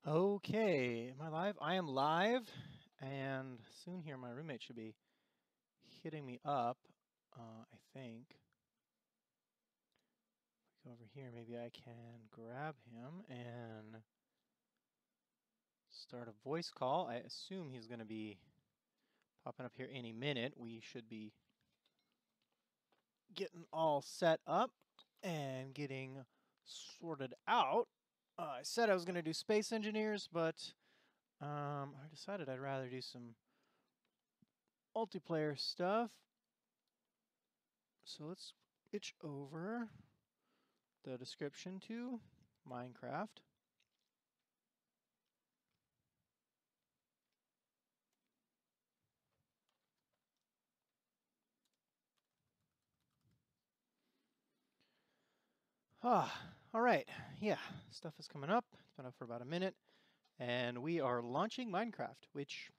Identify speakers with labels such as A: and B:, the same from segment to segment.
A: Okay, am I live? I am live, and soon here my roommate should be hitting me up, I think. If we go over here, maybe I can grab him and start a voice call. I assume he's going to be popping up here any minute. We should be getting all set up and getting sorted out. I said I was going to do space engineers, but I decided I'd rather do some multiplayer stuff. So let's switch over the description to Minecraft. All right. Yeah, stuff is coming up. It's been up for about a minute. And we are launching Minecraft, which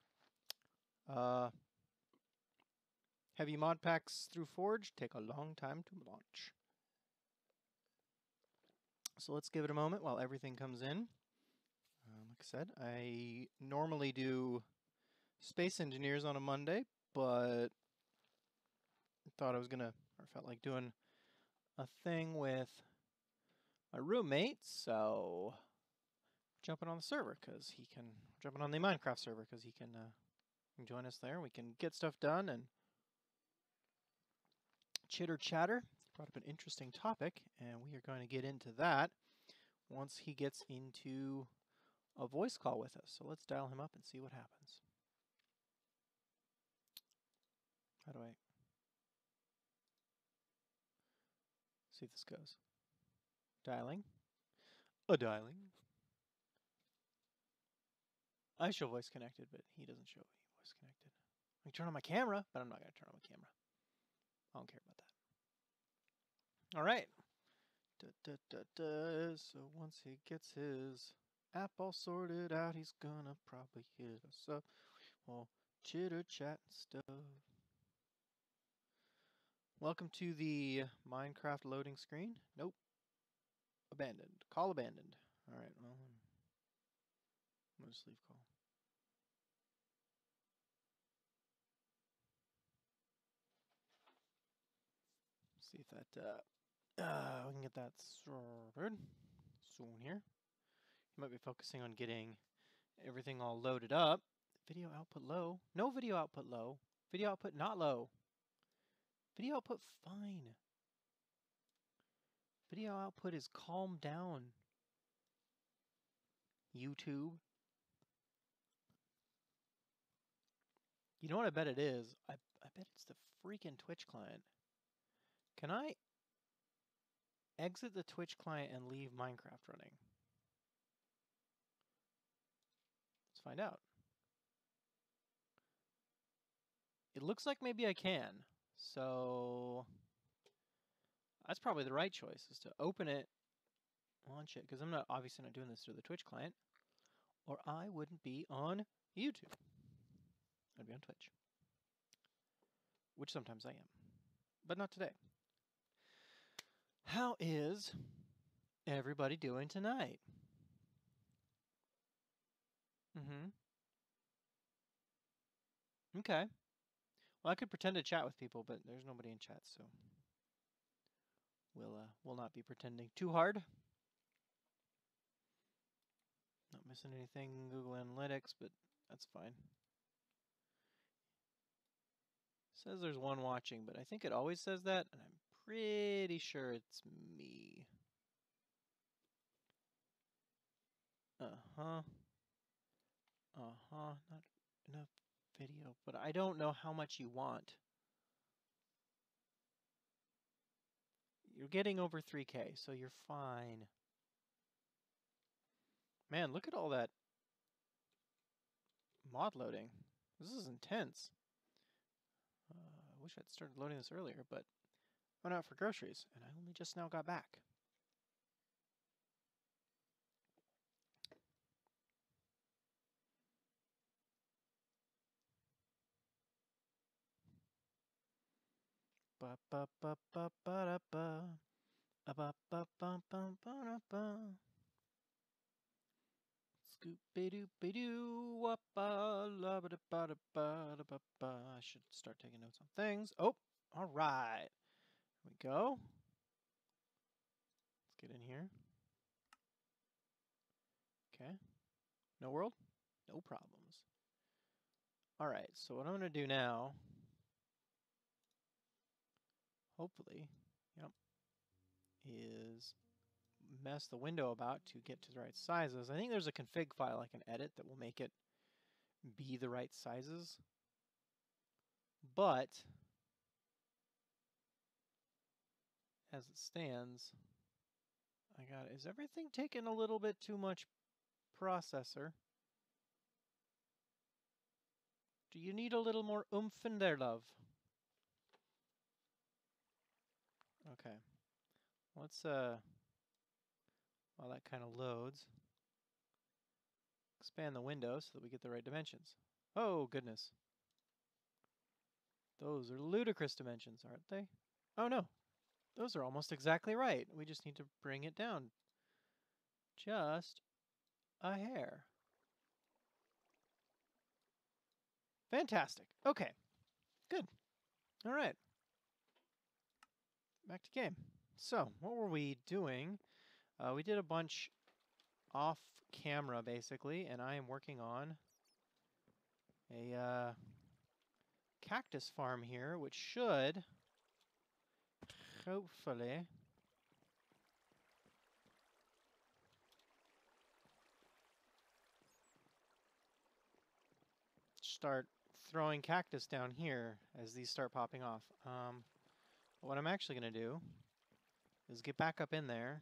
A: heavy mod packs through Forge take a long time to launch. So let's give it a moment while everything comes in. Like I said, I normally do Space Engineers on a Monday, but thought I was gonna, or felt like doing a thing with my roommate, so jumping on the server because he can, jumping on the Minecraft server because he can join us there. We can get stuff done and chitter chatter. He brought up an interesting topic, and we are going to get into that once he gets into a voice call with us. So let's dial him up and see what happens. How do I see if this goes? Dialing. Dialing. I show voice connected, but he doesn't show any voice connected. I can turn on my camera, but I'm not going to turn on my camera. I don't care about that. All right. So once he gets his app all sorted out, he's gonna probably hit us up. Well, chitter chat and stuff. Welcome to the Minecraft loading screen. Nope. Abandoned. Call abandoned. All right. Well, I'm gonna just leave call. See if that we can get that sorted soon here. You might be focusing on getting everything all loaded up. Video output low. No video output low. Video output not low. Video output fine. Video output is calmed down. YouTube. You know what I bet it is? I bet it's the freaking Twitch client. Can I exit the Twitch client and leave Minecraft running? Let's find out. It looks like maybe I can. So that's probably the right choice, is to open it, launch it, because I'm not obviously not doing this through the Twitch client, or I wouldn't be on YouTube. I'd be on Twitch, which sometimes I am, but not today. How is everybody doing tonight? Okay. Well, I could pretend to chat with people, but there's nobody in chat, so we'll not be pretending too hard. Not missing anything Google Analytics, but that's fine. Says there's one watching, but I think it always says that, and I'm pretty sure it's me. Not enough video, but I don't know how much you want. You're getting over 3K, so you're fine. Man, look at all that mod loading. This is intense. I wish I'd started loading this earlier, but I went out for groceries, and I only just now got back. Ba ba ba ba ba da ba. Ba ba ba ba ba ba da ba. Let's Scoop-a-doop-a-doo, wappa-la-ba-da-ba-da-ba-da-ba-ba. I should start taking notes on things. Oh, all right. Here we go. Let's get in here. Okay. No world? No problems. All right, so what I'm going to do now, hopefully, is mess the window about to get to the right sizes. I think there's a config file I can edit that will make it be the right sizes. But as it stands, is everything taking a little bit too much processor? Do you need a little more oomph in there, love? Okay. Let's while that kind of loads, expand the window so that we get the right dimensions. Oh, goodness. Those are ludicrous dimensions, aren't they? Oh, no. Those are almost exactly right. We just need to bring it down just a hair. Fantastic. Okay. Good. All right. Back to game. So, what were we doing? We did a bunch off camera, basically, and I am working on a cactus farm here, which should hopefully start throwing cactus down here as these start popping off. What I'm actually going to do is get back up in there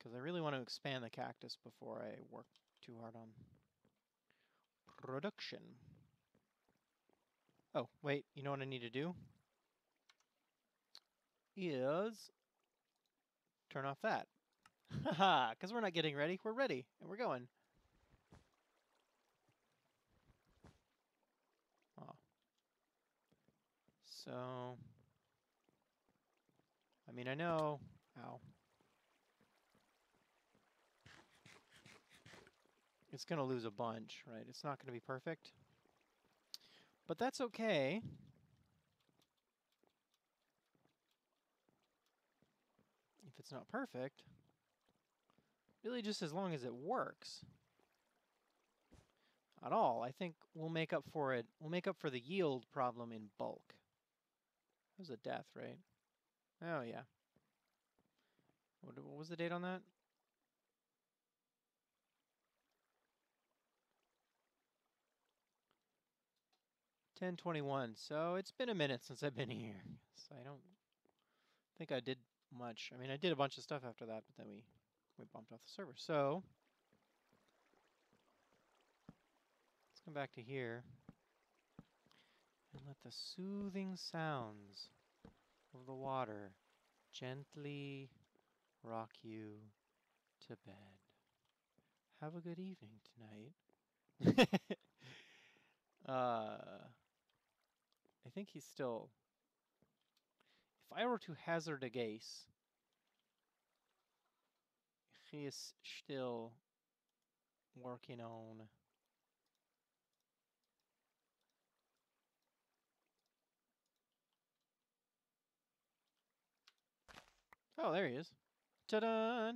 A: because I really want to expand the cactus before I work too hard on production. Oh, wait, you know what I need to do? Is turn off that. Haha, because we're not getting ready, we're ready, and we're going. Oh. So, I mean, I know, ow. It's going to lose a bunch, right? It's not going to be perfect. But that's okay. If it's not perfect, really just as long as it works at all, I think we'll make up for it. We'll make up for the yield problem in bulk. That was a death, right? Oh, yeah. What was the date on that? $10:21. So it's been a minute since I've been here. So I don't think I did much. I mean, I did a bunch of stuff after that, but then we bumped off the server. So let's come back to here and let the soothing sounds of the water gently rock you to bed. Have a good evening tonight. I think he's still... If I were to hazard a guess, he is still working on... Oh, there he is. Ta-da!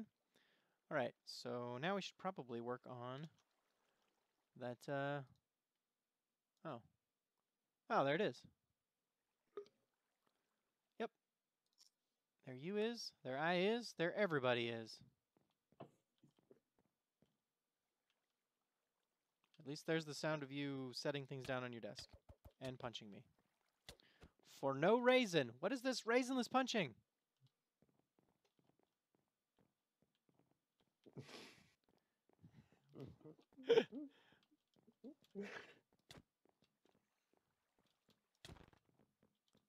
A: All right, so now we should probably work on that, Oh. Oh, there it is. Yep. There you is, there I is, there everybody is. At least there's the sound of you setting things down on your desk and punching me. For no reason. What is this raisinless punching?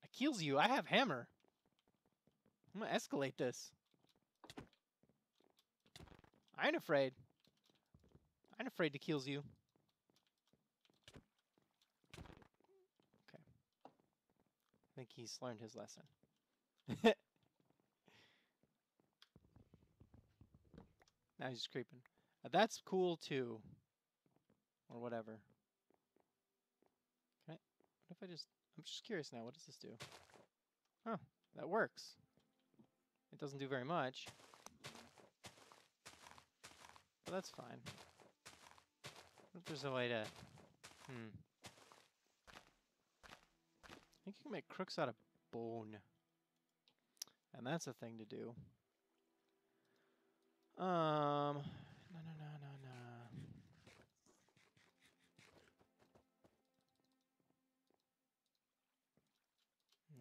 A: I kills you. I have hammer. I'm gonna escalate this. I ain't afraid. I ain't afraid to kills you. Okay. I think he's learned his lesson. Now he's just creeping. That's cool too. Or whatever. What if I just... I'm just curious now. What does this do? Oh, that works. It doesn't do very much. But that's fine. What if there's a way to... I think you can make crooks out of bone. And that's a thing to do. No.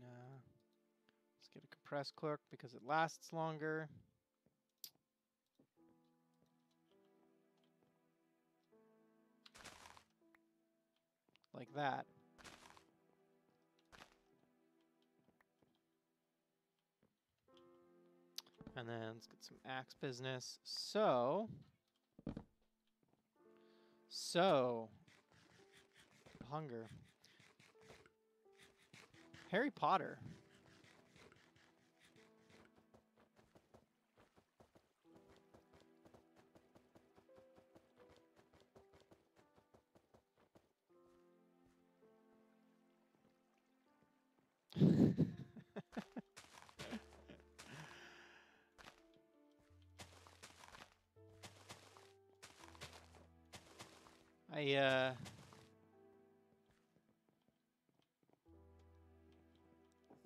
A: No. Let's get a compressed clerk because it lasts longer. Like that. And then let's get some axe business. So, hunger. Harry Potter.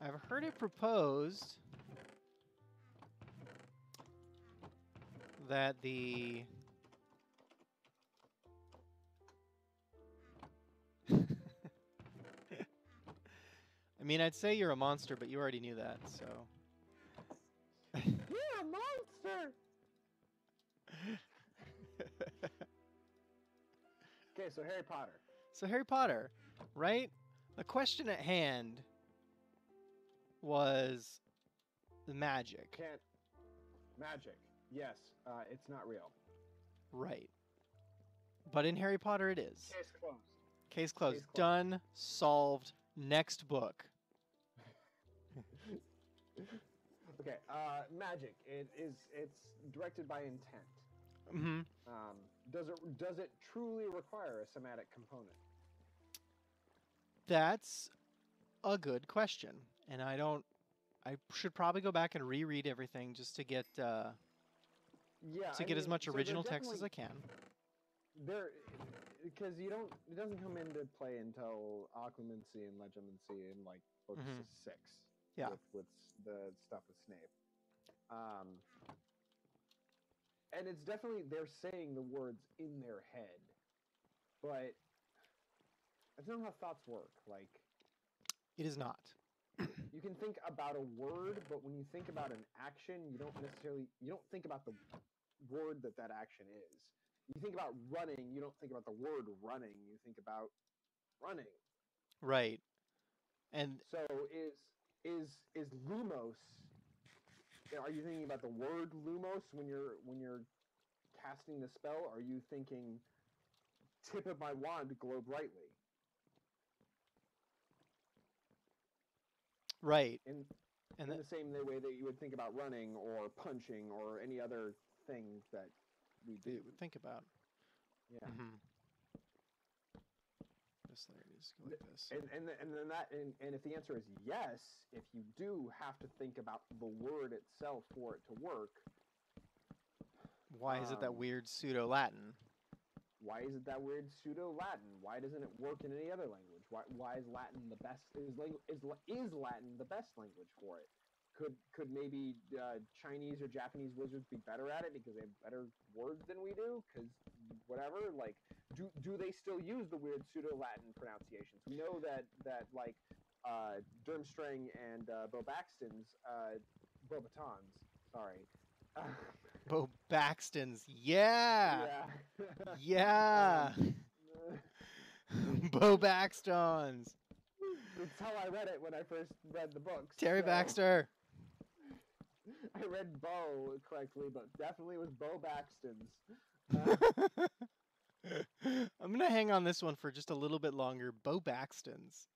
A: I've heard it proposed that the I mean, I'd say you're a monster, but you already knew that, so.
B: You're a monster! Okay, so Harry Potter.
A: So Harry Potter, right? The question at hand was the magic.
B: Magic. Yes, it's not real.
A: Right. But in Harry Potter it is.
B: Case closed.
A: Case closed. Done. Solved. Next book.
B: Okay, magic. It's directed by intent. Does it truly require a somatic component?
A: That's a good question, and I should probably go back and reread everything just to get as much original text as I can.
B: Because it doesn't come into play until Occlumency and Legimancy in like book 6.
A: Yeah.
B: With the stuff with Snape. And it's definitely, they're saying the words in their head, but that's not how thoughts work. Like,
A: it is not.
B: You can think about a word, but when you think about an action, you don't think about the word that action is. You think about running, you don't think about the word running, you think about running.
A: Right. And
B: so is lumos, are you thinking about the word lumos when you're casting the spell? Are you thinking tip of my wand, glow brightly?
A: Right.
B: In the same way that you would think about running or punching or any other thing that we do.
A: You would think about.
B: Yeah.
A: This there it is. Go like this.
B: And if the answer is yes, if you do have to think about the word itself for it to work.
A: Why is it that weird pseudo-Latin?
B: Why is it that weird pseudo-Latin? Why doesn't it work in any other language? Why is Latin the best? Is Latin the best language for it? Could maybe Chinese or Japanese wizards be better at it because they have better words than we do? Because whatever, like, do they still use the weird pseudo-Latin pronunciations? We know that like Durmstrang and Beauxbatons, sorry.
A: Beauxbatons, yeah!
B: Yeah.
A: Yeah! Beauxbatons!
B: That's how I read it when I first read the books.
A: Terry Baxter!
B: I read Bo correctly, but definitely was Beauxbatons.
A: I'm going to hang on this one for just a little bit longer. Beauxbatons.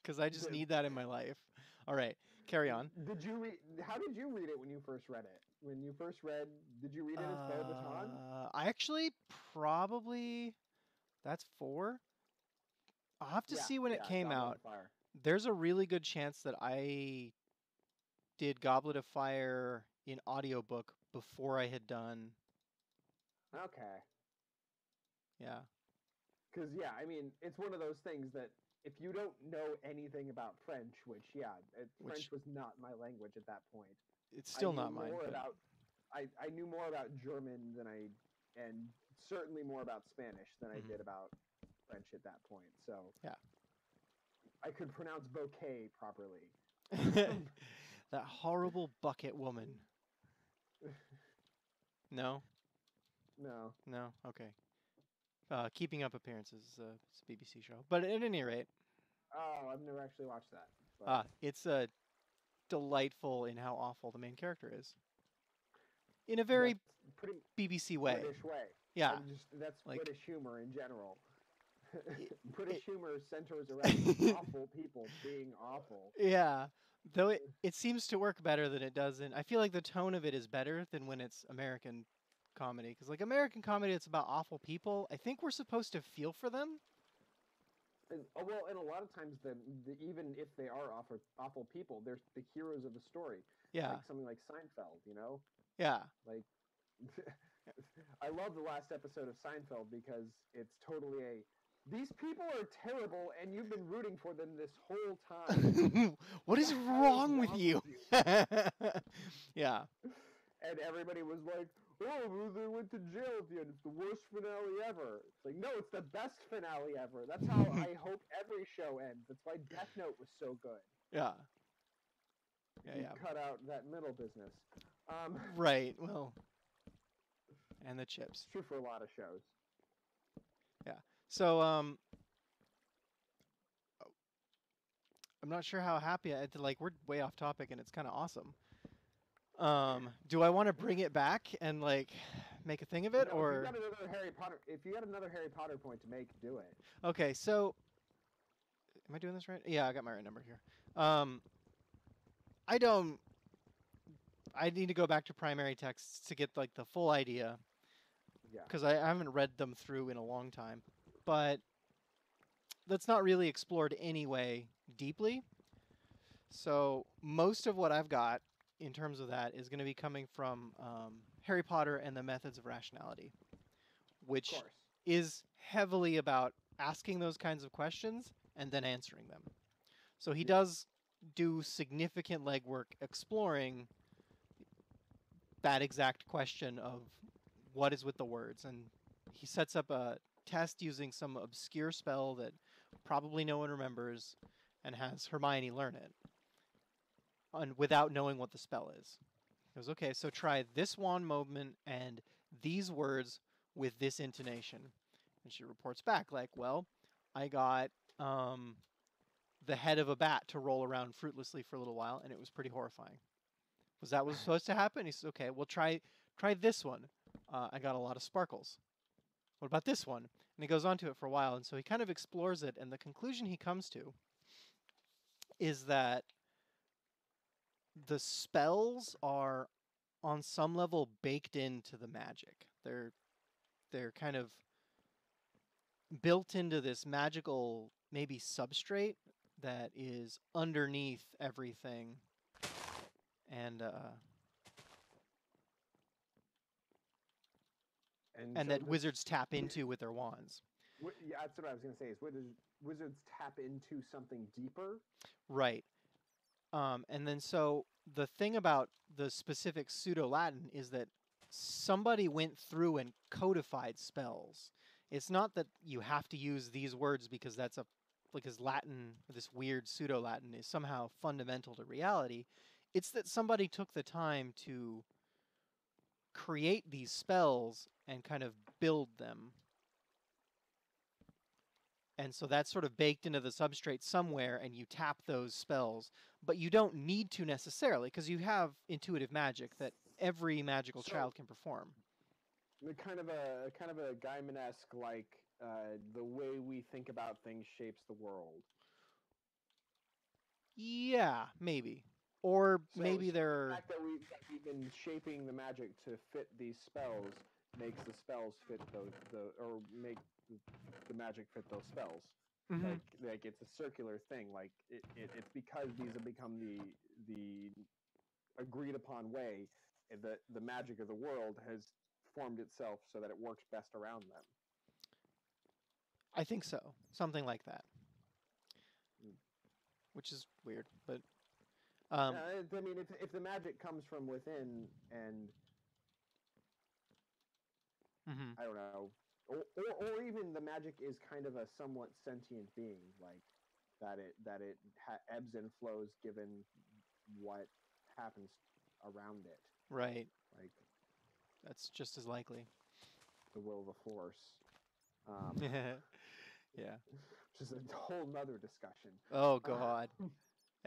A: Because I just need that in my life. All right. Carry on.
B: Did you read? How did you read it when you first read it? When you first read, did you read it as Beau Baton?
A: I actually probably that's 4. I'll have to
B: Yeah,
A: see when it
B: yeah.
A: came
B: Goblet
A: out.
B: of Fire.
A: There's a really good chance that I did Goblet of Fire in audiobook before I had done.
B: Okay.
A: Yeah.
B: Because yeah, I mean, it's one of those things that if you don't know anything about French, which French was not my language at that point.
A: It's still
B: I knew
A: not mine.
B: more
A: But...
B: about I knew more about German and certainly more about Spanish than I did about French at that point. So
A: yeah,
B: I could pronounce bouquet properly.
A: that horrible bucket woman. No,
B: No.
A: no, okay. Keeping Up Appearances, it's a BBC show. But at any rate,
B: Oh, I've never actually watched that. But
A: it's delightful in how awful the main character is. In a very
B: that's pretty
A: BBC way.
B: British way.
A: Yeah.
B: That's
A: like,
B: British humor in general. British
A: it-
B: humor centers around awful people being awful.
A: Yeah. Though it seems to work better than it does in... I feel like the tone of it is better than when it's American comedy. Because, like, American comedy, it's about awful people. I think we're supposed to feel for them.
B: Well, and a lot of times, even if they are awful people, they're the heroes of the story.
A: Yeah.
B: Like something like Seinfeld, you know?
A: Yeah.
B: Like, I love the last episode of Seinfeld because it's totally these people are terrible and you've been rooting for them this whole time.
A: What is wrong with you? Yeah.
B: And everybody was like, oh, they went to jail at the end. It's the worst finale ever. It's like, no, it's the best finale ever. That's how I hope every show ends. That's why Death Note was so good.
A: Yeah.
B: You cut out that middle business.
A: Right. Well, and the chips.
B: It's true for a lot of shows.
A: Yeah. So, I'm not sure how happy we're way off topic and it's kind of awesome. Do I want to bring it back and like make a thing of it, or
B: if you got another Harry Potter point to make, do it.
A: Okay, so am I doing this right? Yeah, I got my right number here. I need to go back to primary texts to get like the full idea.
B: Yeah.
A: Because I haven't read them through in a long time, but that's not really explored anyway deeply. So most of what I've got in terms of that is going to be coming from Harry Potter and the Methods of Rationality, which is heavily about asking those kinds of questions and then answering them. So he does do significant legwork exploring that exact question of what is with the words. And he sets up a test using some obscure spell that probably no one remembers and has Hermione learn it without knowing what the spell is. He goes, okay, so try this wand movement and these words with this intonation. And she reports back like, well, I got the head of a bat to roll around fruitlessly for a little while, and it was pretty horrifying. Was that what was supposed to happen? He says, okay, well, try this one. I got a lot of sparkles. What about this one? And he goes on to it for a while, and so he kind of explores it, and the conclusion he comes to is that the spells are on some level baked into the magic. They're kind of built into this magical maybe substrate that is underneath everything, and
B: so
A: that wizards tap into with their wands.
B: Yeah, that's what I was going to say. Is wizards tap into something deeper?
A: Right. And then so the thing about the specific pseudo-Latin is that somebody went through and codified spells. It's not that you have to use these words because because Latin, this weird pseudo-Latin, is somehow fundamental to reality. It's that somebody took the time to create these spells and kind of build them. And so that's sort of baked into the substrate somewhere, and you tap those spells. But you don't need to necessarily, because you have intuitive magic that every magical child can perform.
B: Kind of a Gaiman-esque, like the way we think about things shapes the world.
A: Yeah, maybe. or
B: So
A: maybe
B: the
A: they're
B: fact that we've been shaping the magic to fit these spells makes the spells fit or make the magic fit those spells.
A: Mhm.
B: Like it's a circular thing. Like it's because these have become the agreed upon way that the magic of the world has formed itself so that it works best around them.
A: I think so, something like that,
B: Mm.
A: which is weird, but
B: I mean, if the magic comes from within, and
A: mhm.
B: I don't know, or even the magic is kind of a somewhat sentient being, like that it ebbs and flows given what happens around it.
A: Right.
B: Like
A: That's just as likely.
B: the will of the force.
A: Yeah.
B: Which is a whole nother discussion.
A: Oh God.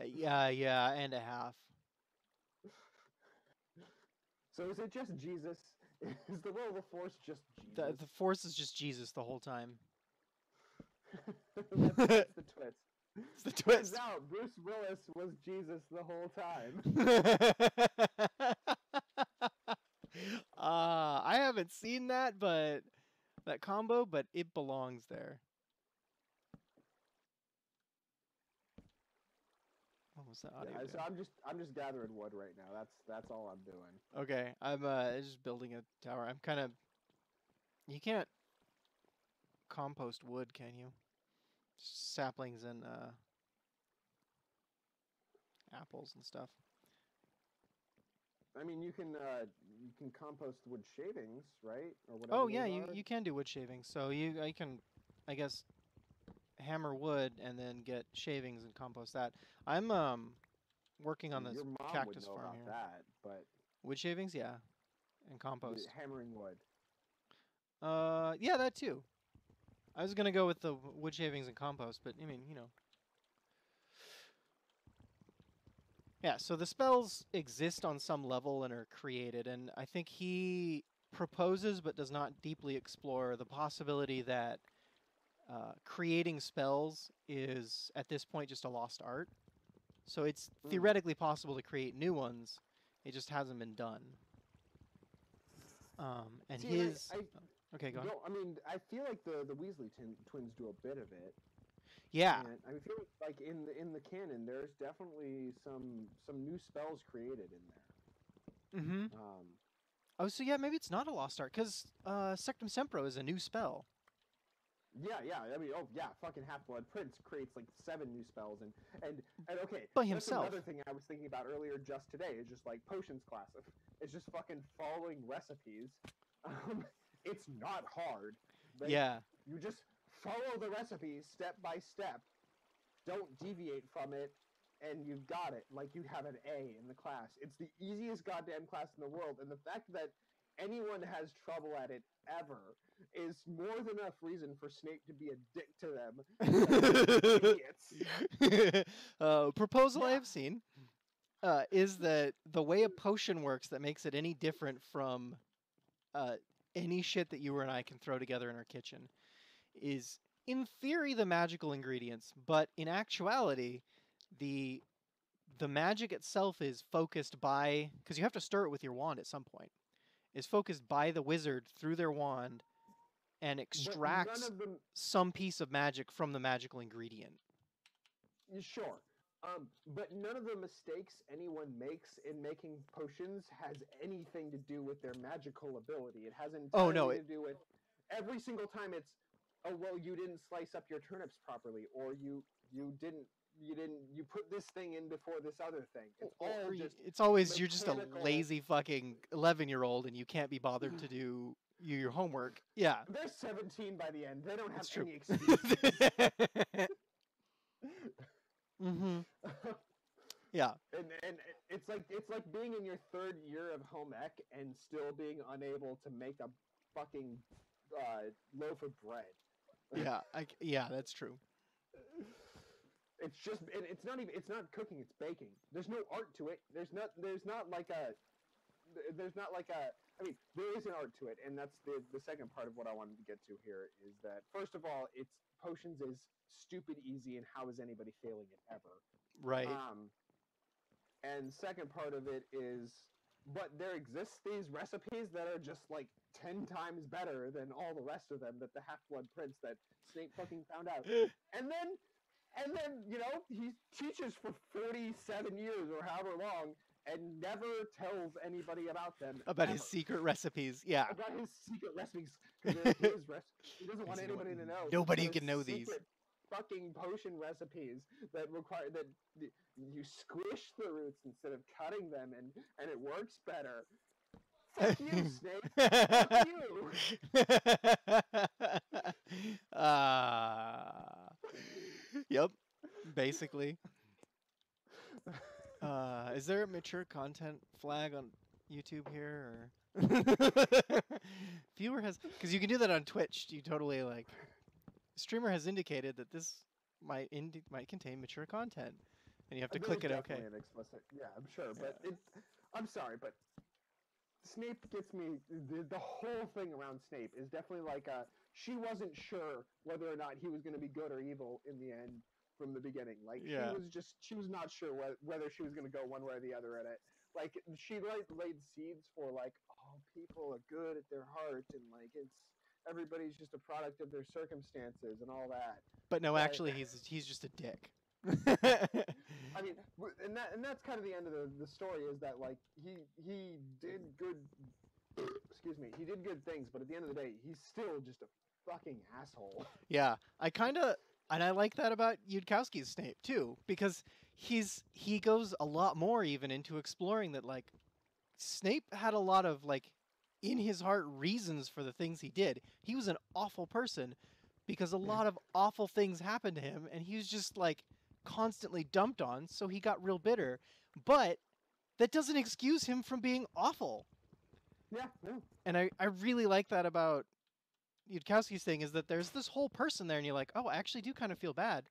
A: Yeah, and a half.
B: So is it just Jesus? Is the will of the force just
A: The
B: Jesus?
A: the force is just Jesus the whole time.
B: That's the twist.
A: It's the
B: Turns
A: twist.
B: out Bruce Willis was Jesus the whole time.
A: I haven't seen that, but that combo, but it belongs there. What was that audio
B: Yeah, so
A: doing?
B: I'm just gathering wood right now. That's all I'm doing.
A: Okay, I'm just building a tower. I'm kind of. You can't compost wood, can you? Saplings and apples and stuff.
B: I mean, you can compost wood shavings, right, or whatever
A: Oh yeah,
B: those
A: you
B: are.
A: you can do wood shavings. So I can, I guess, hammer wood and then get shavings and compost that. I'm working on this
B: Your mom would
A: cactus
B: know
A: farm
B: about
A: here.
B: that, but
A: Wood shavings, yeah, and
B: the
A: compost.
B: hammering wood.
A: Yeah, that too. I was gonna go with the wood shavings and compost, but I mean, yeah. So the spells exist on some level and are created, and I think he proposes but does not deeply explore the possibility that creating spells is at this point just a lost art. So it's theoretically possible to create new ones. It just hasn't been done. And
B: See,
A: his
B: I
A: okay, go on.
B: don't. I mean, I feel like the Weasley twins do a bit of it.
A: Yeah.
B: And I feel like in the canon, there's definitely some new spells created in there.
A: Mm-hmm. Oh, so yeah, maybe it's not a lost art because Sectum Sempro is a new spell.
B: Yeah. I mean, oh yeah, fucking Half Blood Prince creates like 7 new spells, and okay,
A: By
B: that's
A: himself.
B: another thing I was thinking about earlier just today. Is just like potions class. It's just fucking following recipes. It's not hard.
A: Yeah.
B: You just follow the recipes step by step. Don't deviate from it, and you've got it. Like you have an A in the class. It's the easiest goddamn class in the world, and the fact that anyone has trouble at it ever is more than enough reason for Snape to be a dick to them. Idiots.
A: Proposal I have seen is that the way a potion works that makes it any different from any shit that you or I can throw together in our kitchen is, in theory, the magical ingredients, but in actuality, the magic itself is focused by, because you have to stir it with your wand at some point, is focused by the wizard through their wand and extracts some piece of magic from the magical ingredient.
B: Sure. But none of the mistakes anyone makes in making potions has anything to do with their magical ability. It has entirely to do with every single time it's, oh well, you didn't slice up your turnips properly, or you put this thing in before this other thing. It's all just
A: it's always
B: mechanical.
A: You're just a lazy fucking 11-year-old and you can't be bothered to do your homework. Yeah.
B: They're 17 by the end. They don't have
A: true.
B: any excuses.
A: Mm-hmm. Yeah.
B: And it's like being in your 3rd year of home ec and still being unable to make a fucking loaf of bread.
A: Yeah, that's true.
B: It's just it's not cooking, it's baking. There's no art to it. There's not like a I mean, there is an art to it, and that's the second part of what I wanted to get to here is that first of all, it's potions is stupid easy, and how is anybody failing it ever?
A: Right.
B: And second part of it is, but there exists these recipes that are just like 10 times better than all the rest of them that the Half-Blood Prince that Snape fucking found out. And then, you know, he teaches for 47 years or however long and never tells anybody about them.
A: About
B: ever.
A: his secret recipes. Yeah.
B: About his secret recipes. Because they're his recipes. He doesn't want anybody to know.
A: Nobody
B: They're
A: can know these.
B: secret fucking potion recipes that require that you squish the roots instead of cutting them, and it works better. Fuck you, Snape. Fuck you.
A: Yep. Basically. Is there a mature content flag on YouTube here? Or viewer has, because you can do that on Twitch. You totally like. Streamer has indicated that this might contain mature content, and you have to click it. Okay.
B: An explicit, yeah, I'm sure, but I'm sorry, but Snape gets me. The whole thing around Snape is definitely like she wasn't sure whether or not he was going to be good or evil in the end from the beginning. Like she was not sure whether she was going to go one way or the other in it. Like she laid seeds for like, oh, people are good at their heart, and like everybody's just a product of their circumstances and all that.
A: But no, actually, he's just a dick.
B: I mean, and that's kind of the end of the story, is that like he did good. Excuse me, he did good things, but at the end of the day, he's still just a fucking asshole.
A: Yeah, and I like that about Yudkowsky's Snape too, because he goes a lot more even into exploring that like Snape had a lot of like in his heart reasons for the things he did. He was an awful person because a lot of awful things happened to him, and he was just like constantly dumped on, so he got real bitter. But that doesn't excuse him from being awful.
B: Yeah, no.
A: And I really like that about Yudkowsky's thing, is that there's this whole person there, and you're like, oh, I actually do kind of feel bad.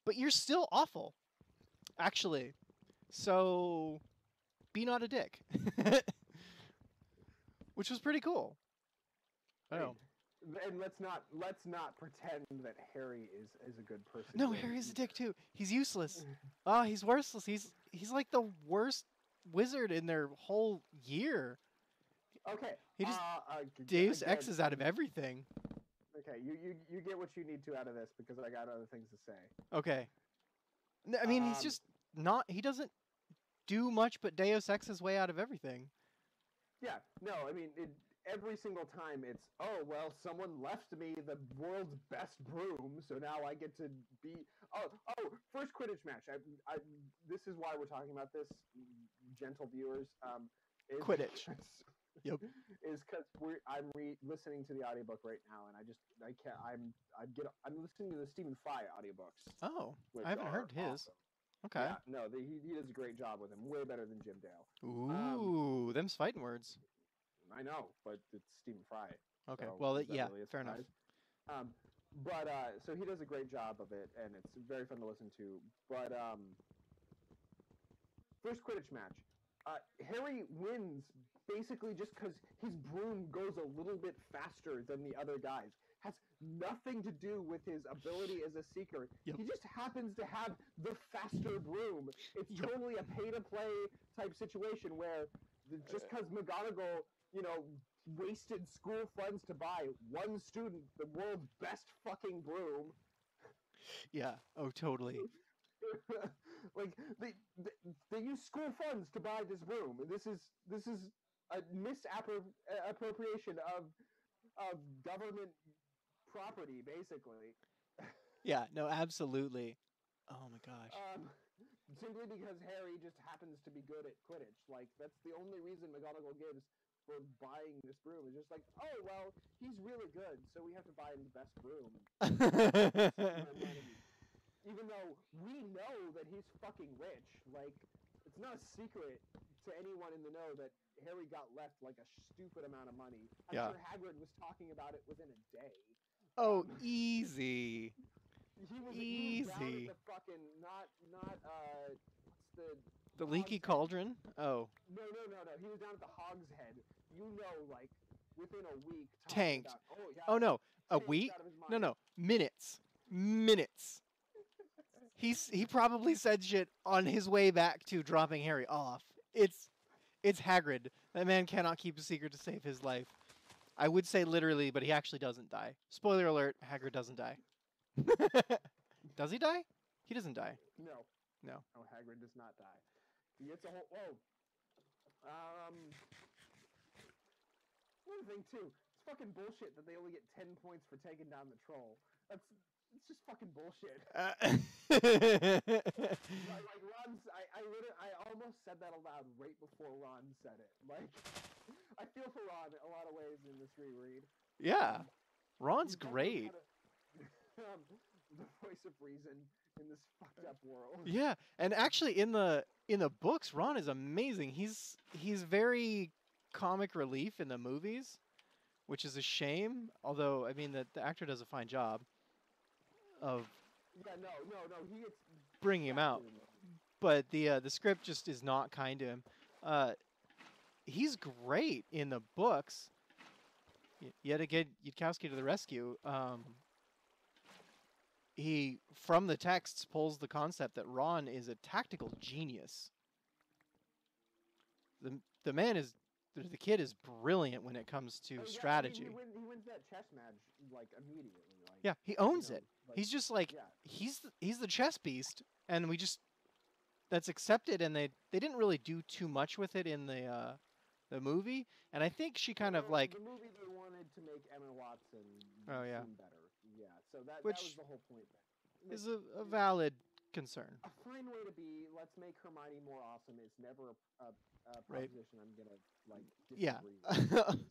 A: But you're still awful, actually. So be not a dick. Which was pretty cool. I know.
B: And let's not pretend that Harry is a good person.
A: No, Harry's a dick too. He's useless. Oh, he's worthless. He's like the worst wizard in their whole year.
B: Okay.
A: He just Deus Exes out of everything.
B: Okay, you get what you need to out of this, because I got other things to say.
A: Okay. I mean, he's just not. He doesn't do much but Deus Ex his way out of everything.
B: Yeah. No, I mean, every single time it's, oh, well, someone left me the world's best broom, so now I get to be... Oh, first Quidditch match. This is why we're talking about this, gentle viewers.
A: Quidditch. Yep.
B: Is because I'm listening to the audiobook right now, and I'm listening to the Stephen Fry audiobooks.
A: Oh, I haven't heard his.
B: Awesome.
A: Okay.
B: Yeah, no, he does a great job with him. Way better than Jim Dale.
A: Ooh, them's fighting words.
B: I know, but it's Stephen Fry.
A: Okay,
B: so
A: well,
B: really
A: fair enough.
B: So he does a great job of it, and it's very fun to listen to. But first Quidditch match, Harry wins basically just because his broom goes a little bit faster than the other guys. Has nothing to do with his ability as a seeker.
A: Yep.
B: He just happens to have the faster broom. It's totally a pay-to-play type situation where just because McGonagall, wasted school funds to buy one student the world's best fucking broom.
A: Yeah. Oh, totally.
B: Like they use school funds to buy this broom. This is a misappropriation of government property, basically.
A: Yeah. No. Absolutely. Oh my gosh.
B: Simply because Harry just happens to be good at Quidditch. Like, that's the only reason McGonagall gives for buying this broom. Is just like, oh, well, he's really good, so we have to buy him the best broom. Even though we know that he's fucking rich. Like, it's not a secret to anyone in the know that Harry got left, like, a stupid amount of money. I'm sure Hagrid was talking about it within a day.
A: Oh, easy.
B: He was down at the fucking
A: the leaky cauldron? Oh.
B: No. He was down at the Hog's Head. Like within a week.
A: Tanked.
B: About,
A: oh no, a week? No, minutes. he probably said shit on his way back to dropping Harry off. It's Hagrid. That man cannot keep a secret to save his life. I would say literally, but he actually doesn't die. Spoiler alert: Hagrid doesn't die. Does he die? He doesn't die.
B: No.
A: No.
B: Oh, Hagrid does not die. He gets a whole. Whoa. Another thing too. It's fucking bullshit that they only get 10 points for taking down the troll. It's just fucking bullshit. Like Ron's, I almost said that aloud right before Ron said it. Like, I feel for Ron in a lot of ways in this reread.
A: Yeah, Ron's
B: He's definitely
A: great.
B: The voice of reason in this fucked up world.
A: Yeah, and actually in the books, Ron is amazing. He's very comic relief in the movies, which is a shame. Although I mean the actor does a fine job of
B: Yeah, no. He gets
A: bringing him out, but the script just is not kind to him. He's great in the books. Yet again, Yudkowsky to the rescue. He, from the texts, pulls the concept that Ron is a tactical genius. The kid is brilliant when it comes to strategy.
B: I mean, he wins that chess match like immediately. Like,
A: yeah, he owns it.
B: Like,
A: he's just like he's the chess beast, and that's accepted. And they didn't really do too much with it in the movie. And I think she kind of like
B: the movie they wanted to make Emma Watson seem better. Yeah, so that was the whole point.
A: Is a valid concern.
B: A fine way to be. Let's make Hermione more awesome. Is never a proposition I'm gonna like disagree with.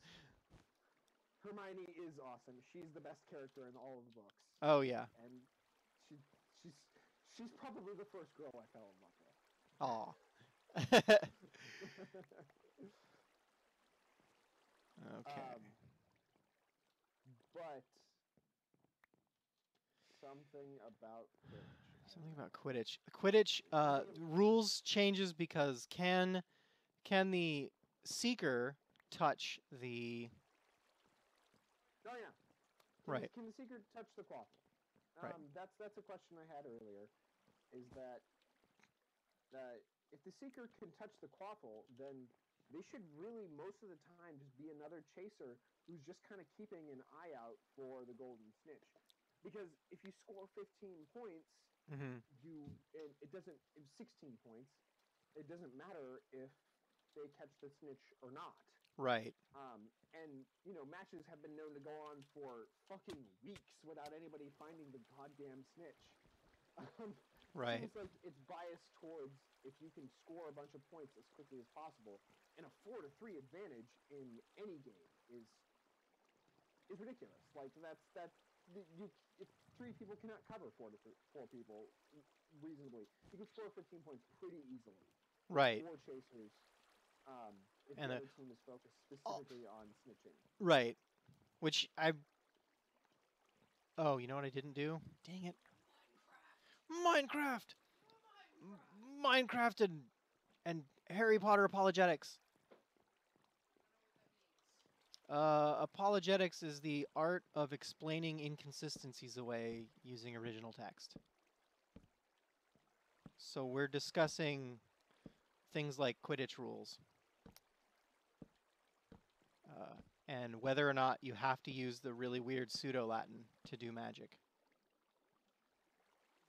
B: Hermione is awesome. She's the best character in all of the books.
A: Oh yeah.
B: And she's probably the first girl I fell in love with.
A: Aw. Okay.
B: But something about Quidditch.
A: Something about Quidditch. Quidditch rules changes because can the Seeker touch the...
B: Oh yeah.
A: Right.
B: Can the Seeker touch the quaffle?
A: Right.
B: That's a question I had earlier. Is that if the Seeker can touch the quaffle, then they should really most of the time just be another chaser who's just kind of keeping an eye out for the golden snitch. Because if you score 15 points, it doesn't. 16 points. It doesn't matter if they catch the snitch or not.
A: Right.
B: And matches have been known to go on for fucking weeks without anybody finding the goddamn snitch.
A: Right.
B: Seems like it's biased towards if you can score a bunch of points as quickly as possible, and a 4-3 advantage in any game is ridiculous. Like if 3 people cannot cover 4 people reasonably, you can score 15 points pretty easily.
A: Right.
B: 4 chasers. If
A: And
B: the other team is focused specifically on snitching.
A: Right. Which Oh, you know what I didn't do? Dang it. Minecraft and Harry Potter apologetics. Apologetics is the art of explaining inconsistencies away using original text. So we're discussing things like Quidditch rules. And whether or not you have to use the really weird pseudo-Latin to do magic.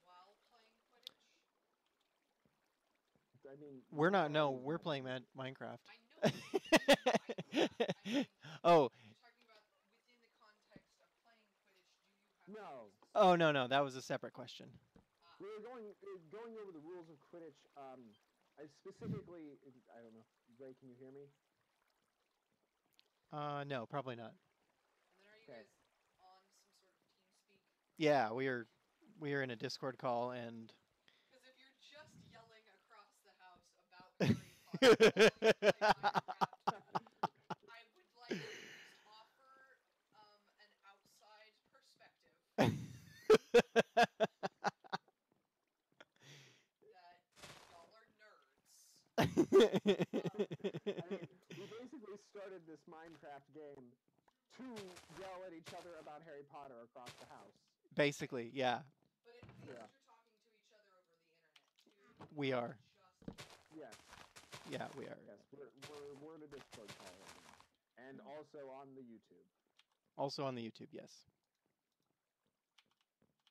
C: While playing Quidditch?
B: I mean,
A: we're not. No, we're playing Minecraft.
C: I know. I mean,
A: oh.
C: Talking about within the context of playing Quidditch, do you have?
B: No.
A: Oh no, that was a separate question.
B: We were going over the rules of Quidditch. I specifically, I don't know, Ray, can you hear me?
A: No, probably not.
C: And then are you guys on some sort of TeamSpeak?
A: Yeah, we are in a Discord call and.
C: Because if you're just yelling across the house about Harry Potter, I would like to just offer an outside perspective. That y'all are nerds.
B: I mean, we basically started this Minecraft game to yell at each other about Harry Potter across the house.
A: Basically, yeah.
C: But it feels you're talking to each other
A: We are.
B: Yes.
A: Yeah, we are.
B: Yes. We're in a Discord call right now, and also on the YouTube.
A: Also on the YouTube, yes.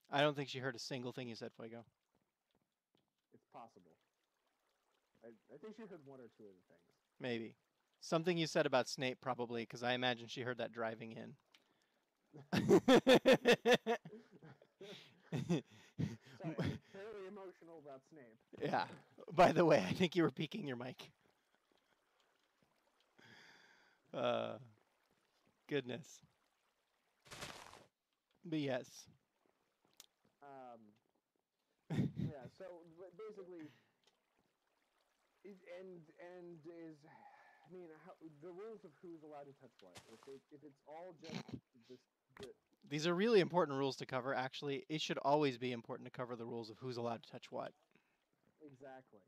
A: I don't think she heard a single thing you said, Fuego.
B: It's possible. I think she heard one or two of the things.
A: Maybe. Something you said about Snape, probably, because I imagine she heard that driving in.
B: Sorry, fairly emotional about Snape.
A: Yeah. By the way, I think you were peeking your mic. Goodness. But yes.
B: Yeah. So basically, I mean, the rules of who's allowed to touch what. If it's all just this.
A: These are really important rules to cover. Actually, it should always be important to cover the rules of who's allowed to touch what.
B: Exactly.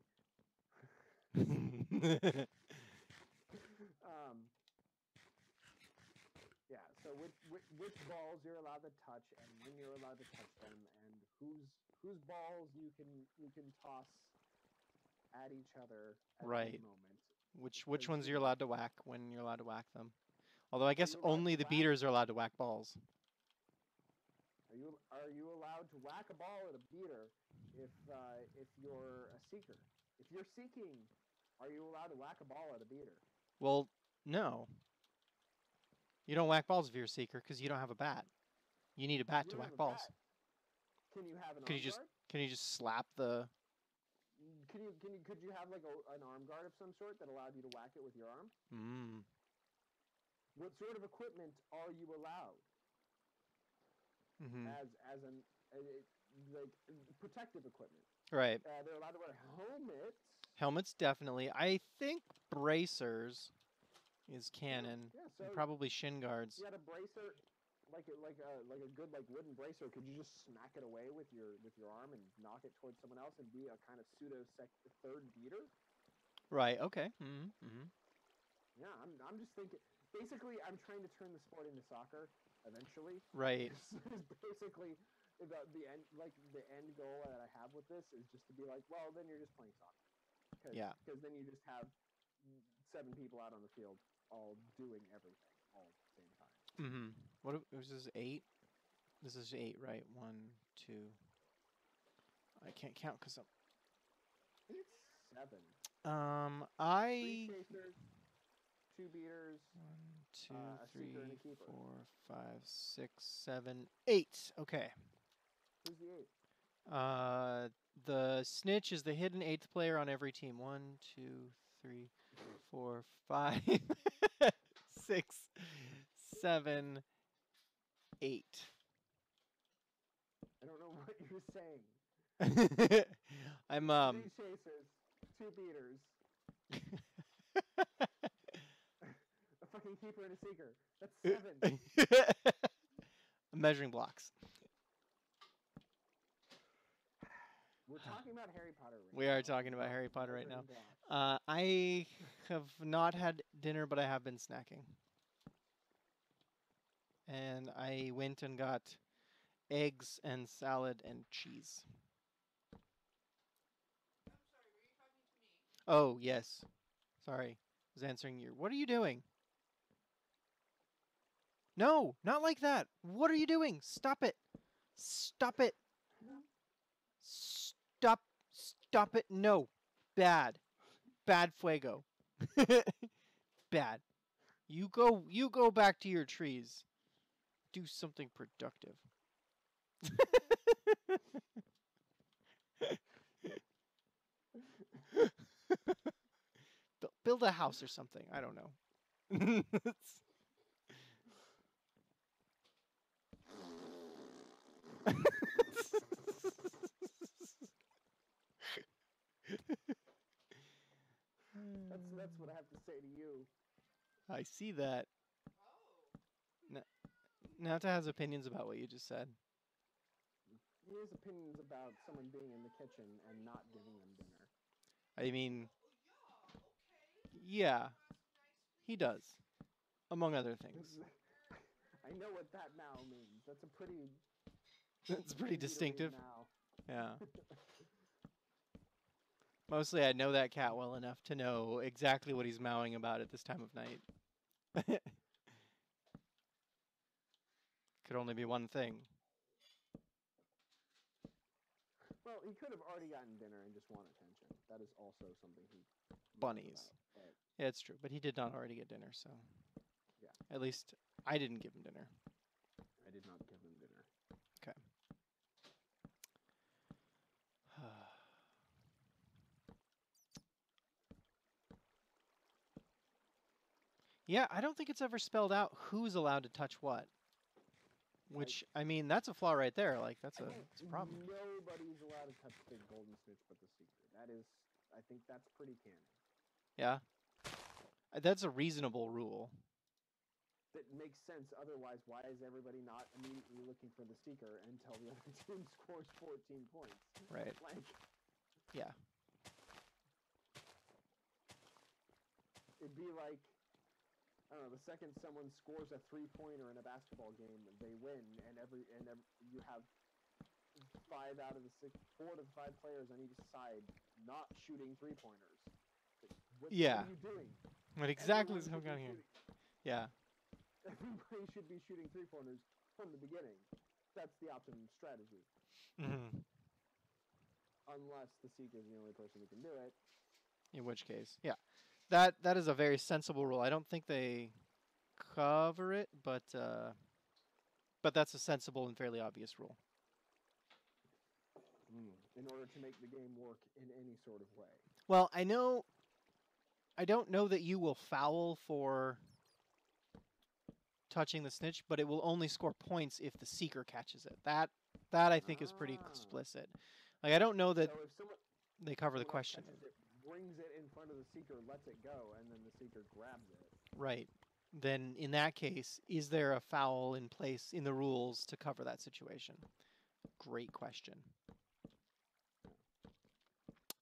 B: Yeah. So which balls you're allowed to touch, and when you're allowed to touch them, and whose balls you can toss at each other at
A: Right.
B: any moment.
A: Which ones you're allowed to whack, when you're allowed to whack them. Although I guess
B: you allowed
A: only
B: to
A: the
B: whack-
A: beaters are allowed to whack balls.
B: Are you allowed to whack a ball at a beater if you're a seeker? If you're seeking, are you allowed to whack a ball at a beater?
A: Well, no. You don't whack balls if you're a seeker because you don't have a bat. You need a bat
B: You
A: to
B: don't
A: whack
B: have a
A: balls.
B: bat. Can you have an
A: Could
B: arm
A: you just
B: guard?
A: can you just slap the?
B: Could you have like an arm guard of some sort that allowed you to whack it with your arm?
A: Mm.
B: What sort of equipment are you allowed
A: Mm-hmm.
B: as like protective equipment?
A: Right.
B: They're allowed to wear helmets.
A: Helmets definitely. I think bracers is canon.
B: Yeah,
A: And
B: so
A: probably shin guards.
B: you had a bracer, like a good wooden bracer. Could you just smack it away with your arm and knock it towards someone else and be a kind of pseudo third beater?
A: Right. Okay. Mm-hmm. Mm-hmm.
B: Yeah, I'm just thinking. Basically, I'm trying to turn the sport into soccer eventually.
A: Right.
B: Is basically the end goal that I have with this is just to be like, well, then you're just playing soccer.
A: Yeah.
B: Because then you just have 7 people out on the field all doing everything all at the same time.
A: Mm-hmm. What was this 8? This is 8, right? 1, 2. I can't count because
B: I think it's 7.
A: I
B: 3 chasers, 2 beaters.
A: 1, 2,
B: a
A: 3,
B: seeker and a keeper.
A: 4, 5, 6, 7, 8. Okay.
B: Who's the 8th?
A: The snitch is the hidden 8th player on every team. 1, 2, 3, 4, 5, 6, 7, 8.
B: I don't know what you're saying.
A: I'm
B: 3 chasers, 2 beaters, a fucking keeper and a seeker. That's 7.
A: measuring blocks.
B: We're talking about Harry Potter right
A: We
B: now.
A: are talking about Harry Potter right now.
B: Measuring blocks.
A: I have not had dinner, but I have been snacking. And I went and got eggs and salad and cheese.
C: I'm sorry, were you talking to me?
A: Oh, yes. Sorry. I was answering your... What are you doing? No, not like that. What are you doing? Stop it. Stop it. Stop. Stop it. No. Bad. Bad Fuego. Bad. You go back to your trees. Do something productive. Build a house or something. I don't know.
B: That's what I have to say to you.
A: I see that.
C: Oh.
A: Nata has opinions about what you just said.
B: He has opinions about someone being in the kitchen and not giving them dinner.
A: I mean,
C: Oh, yeah, okay.
A: yeah, he does, among other things.
B: I know what that now means. That's a pretty.
A: It's pretty
B: easy to read
A: distinctive.
B: now.
A: Yeah. Mostly, I know that cat well enough to know exactly what he's mowing about at this time of night. Could only be one thing.
B: Well, he could have already gotten dinner and just want attention. That is also something he
A: Bunnies.
B: About, but
A: Yeah, it's true. But he did not already get dinner, so.
B: Yeah.
A: At least I didn't give him dinner.
B: I did not give him dinner.
A: Okay. Yeah, I don't think it's ever spelled out who's allowed to touch what. Which, I mean, that's a flaw right there. Like, that's a problem.
B: Nobody's allowed to touch the golden snitch but the seeker. That is, I think that's pretty canon.
A: Yeah. That's a reasonable rule.
B: That makes sense. Otherwise, why is everybody not immediately looking for the seeker until the other team scores 14 points?
A: Right.
B: Like,
A: Yeah.
B: it'd be like, I don't know, the second someone scores a 3-pointer in a basketball game, they win, and you have 4 out of the 5 players on each side not shooting 3-pointers. What
A: Yeah.
B: are you doing?
A: What exactly is
B: Everyone
A: going on
B: should be
A: here? Yeah.
B: Everybody should be shooting 3-pointers from the beginning. That's the optimum strategy.
A: Mm-hmm.
B: Unless the seeker is the only person who can do it.
A: In which case, yeah. That is a very sensible rule. I don't think they cover it, but that's a sensible and fairly obvious rule.
B: In order to make the game work in any sort of way.
A: Well, I don't know that you will foul for touching the snitch, but it will only score points if the seeker catches it. That I think is pretty explicit. Like, I don't know that
B: So if someone,
A: they cover the
B: someone
A: question.
B: catches it, brings it in front of the seeker, lets it go, and then the seeker grabs it.
A: Right. Then in that case, is there a foul in place in the rules to cover that situation? Great question.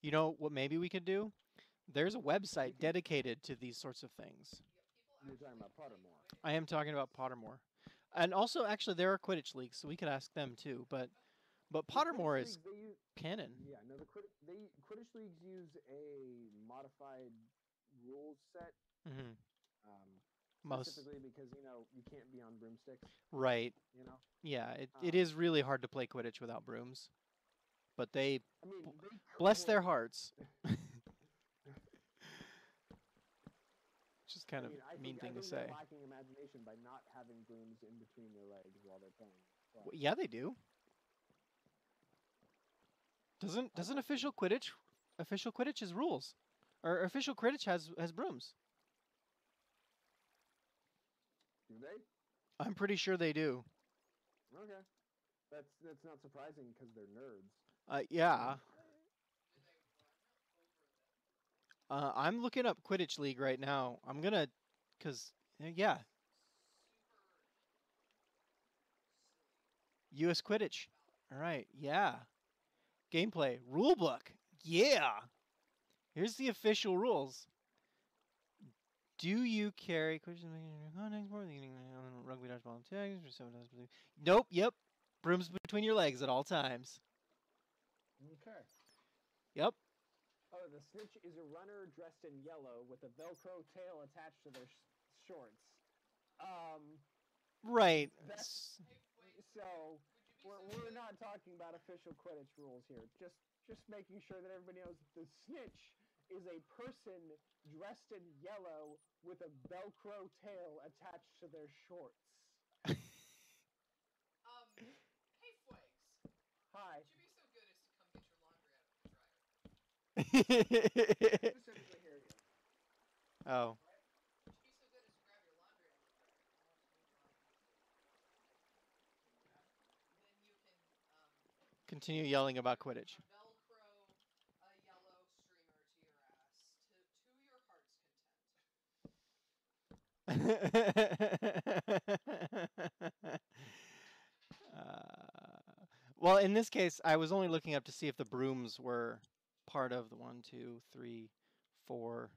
A: You know what maybe we could do? There's a website dedicated to these sorts of things.
B: You're talking about Pottermore.
A: I am talking about Pottermore. And also, actually, there are Quidditch leagues, so we could ask them too. But Pottermore is canon.
B: Yeah, no, Quidditch leagues use a modified rules set.
A: Mm-hmm.
B: Most specifically because you can't be on broomsticks.
A: Right. Yeah, it is really hard to play Quidditch without brooms. But they bless their hearts. Just kind of mean thing to say.
B: They're lacking imagination by not having brooms in between their legs while they're playing.
A: Well, yeah, they do. Doesn't official Quidditch has rules, or official Quidditch has brooms?
B: Do they?
A: I'm pretty sure they do.
B: Okay, that's not surprising because they're nerds.
A: Yeah. I'm looking up Quidditch League right now. I'm gonna, yeah. U.S. Quidditch. All right, yeah. Gameplay. Rulebook. Yeah. Here's the official rules. Do you carry rugby, dodgeball, tags? Nope. Yep. Brooms between your legs at all times.
B: Okay.
A: Yep.
B: Oh, the snitch is a runner dressed in yellow with a Velcro tail attached to their shorts.
A: Right.
B: So we're not talking about official Quidditch rules here. Just making sure that everybody knows that the snitch is a person dressed in yellow with a Velcro tail attached to their shorts.
C: Hey, Fwags.
B: Hi.
C: Would you be so good as to come get your laundry out of the dryer?
B: Specifically here again.
A: Oh.
C: Would you be so good as to grab your laundry out of the dryer? Then you can
A: continue yelling about Quidditch.
C: Velcro a yellow streamer to your ass to your heart's content.
A: Well, in this case, I was only looking up to see if the brooms were part of the 1, 2, 3, 4,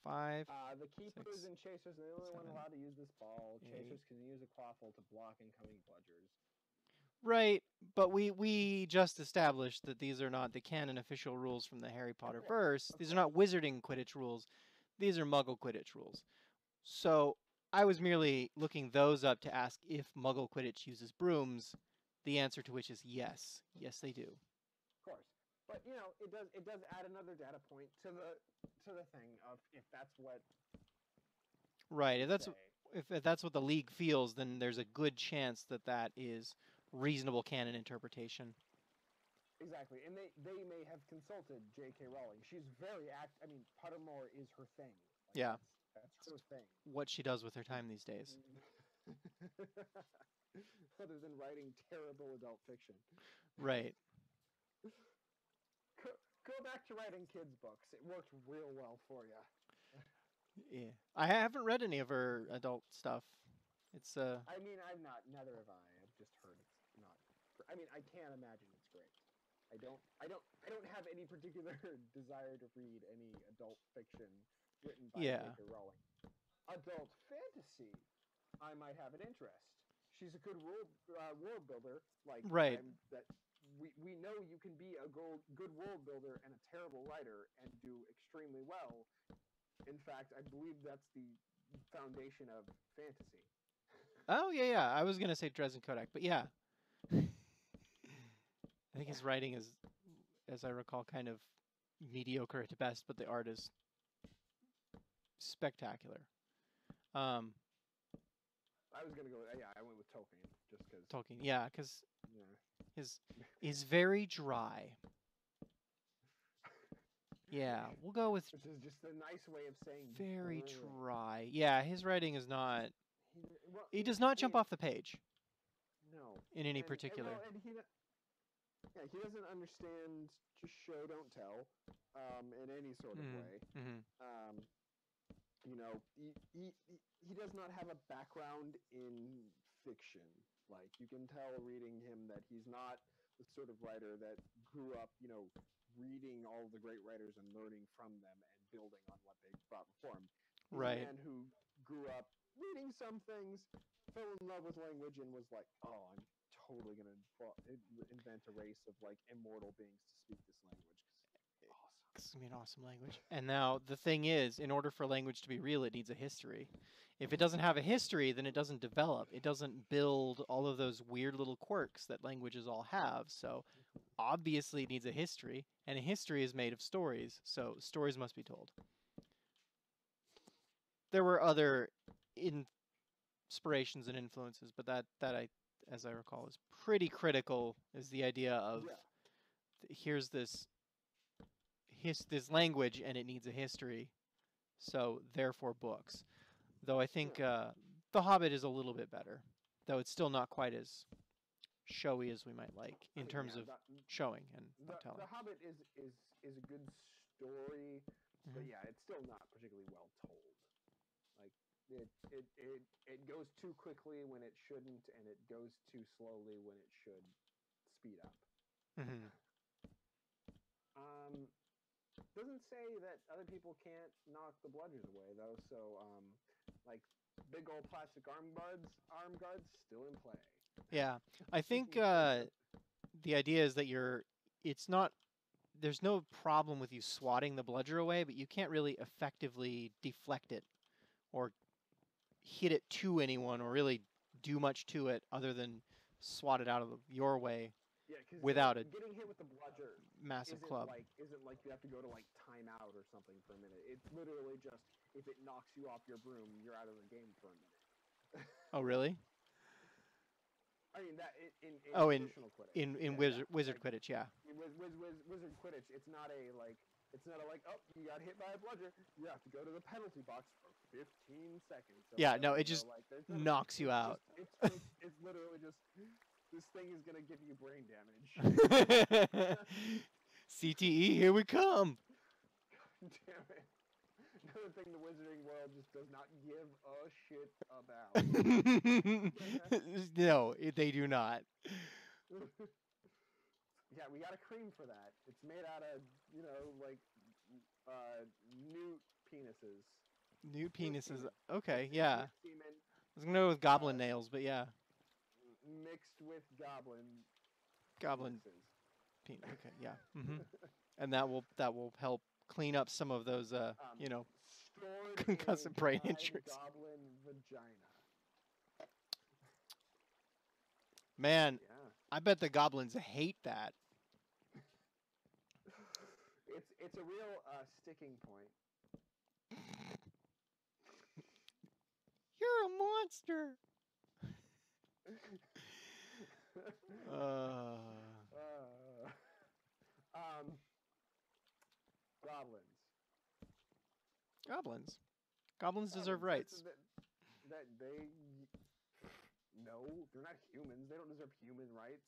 A: 5.
B: The keepers and chasers are the only one allowed to use this ball. Chasers can use a quaffle to block incoming bludgers.
A: Right, but we just established that these are not the canon official rules from the Harry Potter
B: course,
A: verse.
B: of
A: These are
B: course.
A: not Wizarding Quidditch rules. These are Muggle Quidditch rules. So I was merely looking those up to ask if Muggle Quidditch uses brooms. The answer to which is yes. Yes, they do.
B: Of course. But you know, it does add another data point to the thing of if that's what
A: Right.
B: they
A: If that's
B: say.
A: if that's what the league feels, then there's a good chance that that is reasonable canon interpretation.
B: Exactly, and they may have consulted J.K. Rowling. She's very I mean, Pottermore is her thing. Like,
A: Yeah.
B: that's her thing.
A: What she does with her time these days.
B: Other than writing terrible adult fiction.
A: Right.
B: Go back to writing kids' books. It worked real well for you.
A: Yeah. I haven't read any of her adult stuff. It's
B: I mean, I've not. Neither have I. I've just heard it's not. I mean, I can't imagine it's great. I don't have any particular desire to read any adult fiction written by
A: Yeah.
B: J.K. Rowling. Adult fantasy, I might have an interest. She's a good world builder. Like
A: Right.
B: we know you can be a good world builder and a terrible writer and do extremely well. In fact, I believe that's the foundation of fantasy.
A: Oh yeah. I was gonna say Dresden Kodak, but yeah. I think his writing is, as I recall, kind of mediocre at best, but the art is spectacular.
B: I was gonna go. Yeah, I went with Tolkien just because.
A: Tolkien, yeah, because
B: Yeah.
A: his is very dry. Yeah, we'll go with
B: Which is just a nice way of saying
A: very
B: boring.
A: dry. Yeah, his writing is not.
B: Well,
A: He does not jump off the page
B: No.
A: in any particular.
B: And he doesn't understand just show don't tell, in any sort of way.
A: Mm-hmm.
B: You know, he does not have a background in fiction. Like you can tell reading him that he's not the sort of writer that grew up, you know, reading all the great writers and learning from them and building on what they brought before him. He's
A: Right.
B: a man who grew up reading some things, fell in love with language, and was like, "Oh, I'm totally gonna invent a race of like immortal beings to speak this language." Awesome.
A: It's gonna be an awesome language. And now the thing is, in order for language to be real, it needs a history. If it doesn't have a history, then it doesn't develop. It doesn't build all of those weird little quirks that languages all have. So obviously it needs a history, and a history is made of stories. So stories must be told. There were other inspirations and influences, but that I, as I recall, is pretty critical. Is the idea of here's this language and it needs a history, so therefore books. Though I think The Hobbit is a little bit better, though it's still not quite as showy as we might like in terms of showing and not telling.
B: The Hobbit is a good story, but
A: Mhm.
B: yeah, it's still not particularly well told. Like it goes too quickly when it shouldn't, and it goes too slowly when it should speed up.
A: Mhm.
B: Doesn't say that other people can't knock the bludgers away though. So like big old plastic arm guards still in play.
A: Yeah, I think the idea is that it's not. There's no problem with you swatting the bludger away, but you can't really effectively deflect it or hit it to anyone or really do much to it other than swat it out of your way.
B: Yeah, because
A: without
B: getting hit with the bludger
A: massive
B: isn't
A: club.
B: Isn't like you have to go to like timeout or something for a minute. It's literally just if it knocks you off your broom, you're out of the game for a minute.
A: Oh really?
B: I mean that in traditional Quidditch.
A: In Wizard Quidditch, yeah.
B: Wizard Quidditch, it's not a like oh you got hit by a bludger, you have to go to the penalty box for 15 seconds.
A: Yeah, no, it just knocks you out.
B: It's literally just. This thing is gonna give you brain damage.
A: CTE, here we come.
B: God damn it. Another thing the wizarding world just does not give a shit about.
A: No, they do not.
B: Yeah, we got a cream for that. It's made out of, you know, like newt penises.
A: Newt penises. Okay, yeah. I was gonna go with goblin nails, but yeah.
B: mixed with goblin.
A: Goblin.
B: penises.
A: Okay, yeah. And that will help clean up some of those,
B: Stored
A: concussive
B: in a
A: brain
B: dried
A: injuries.
B: goblin vagina.
A: Man,
B: Yeah.
A: I bet the goblins hate that.
B: It's a real sticking point.
A: You're a monster.
B: Goblins.
A: Goblins. Goblins deserve rights.
B: That they. No, they're not humans. They don't deserve human rights.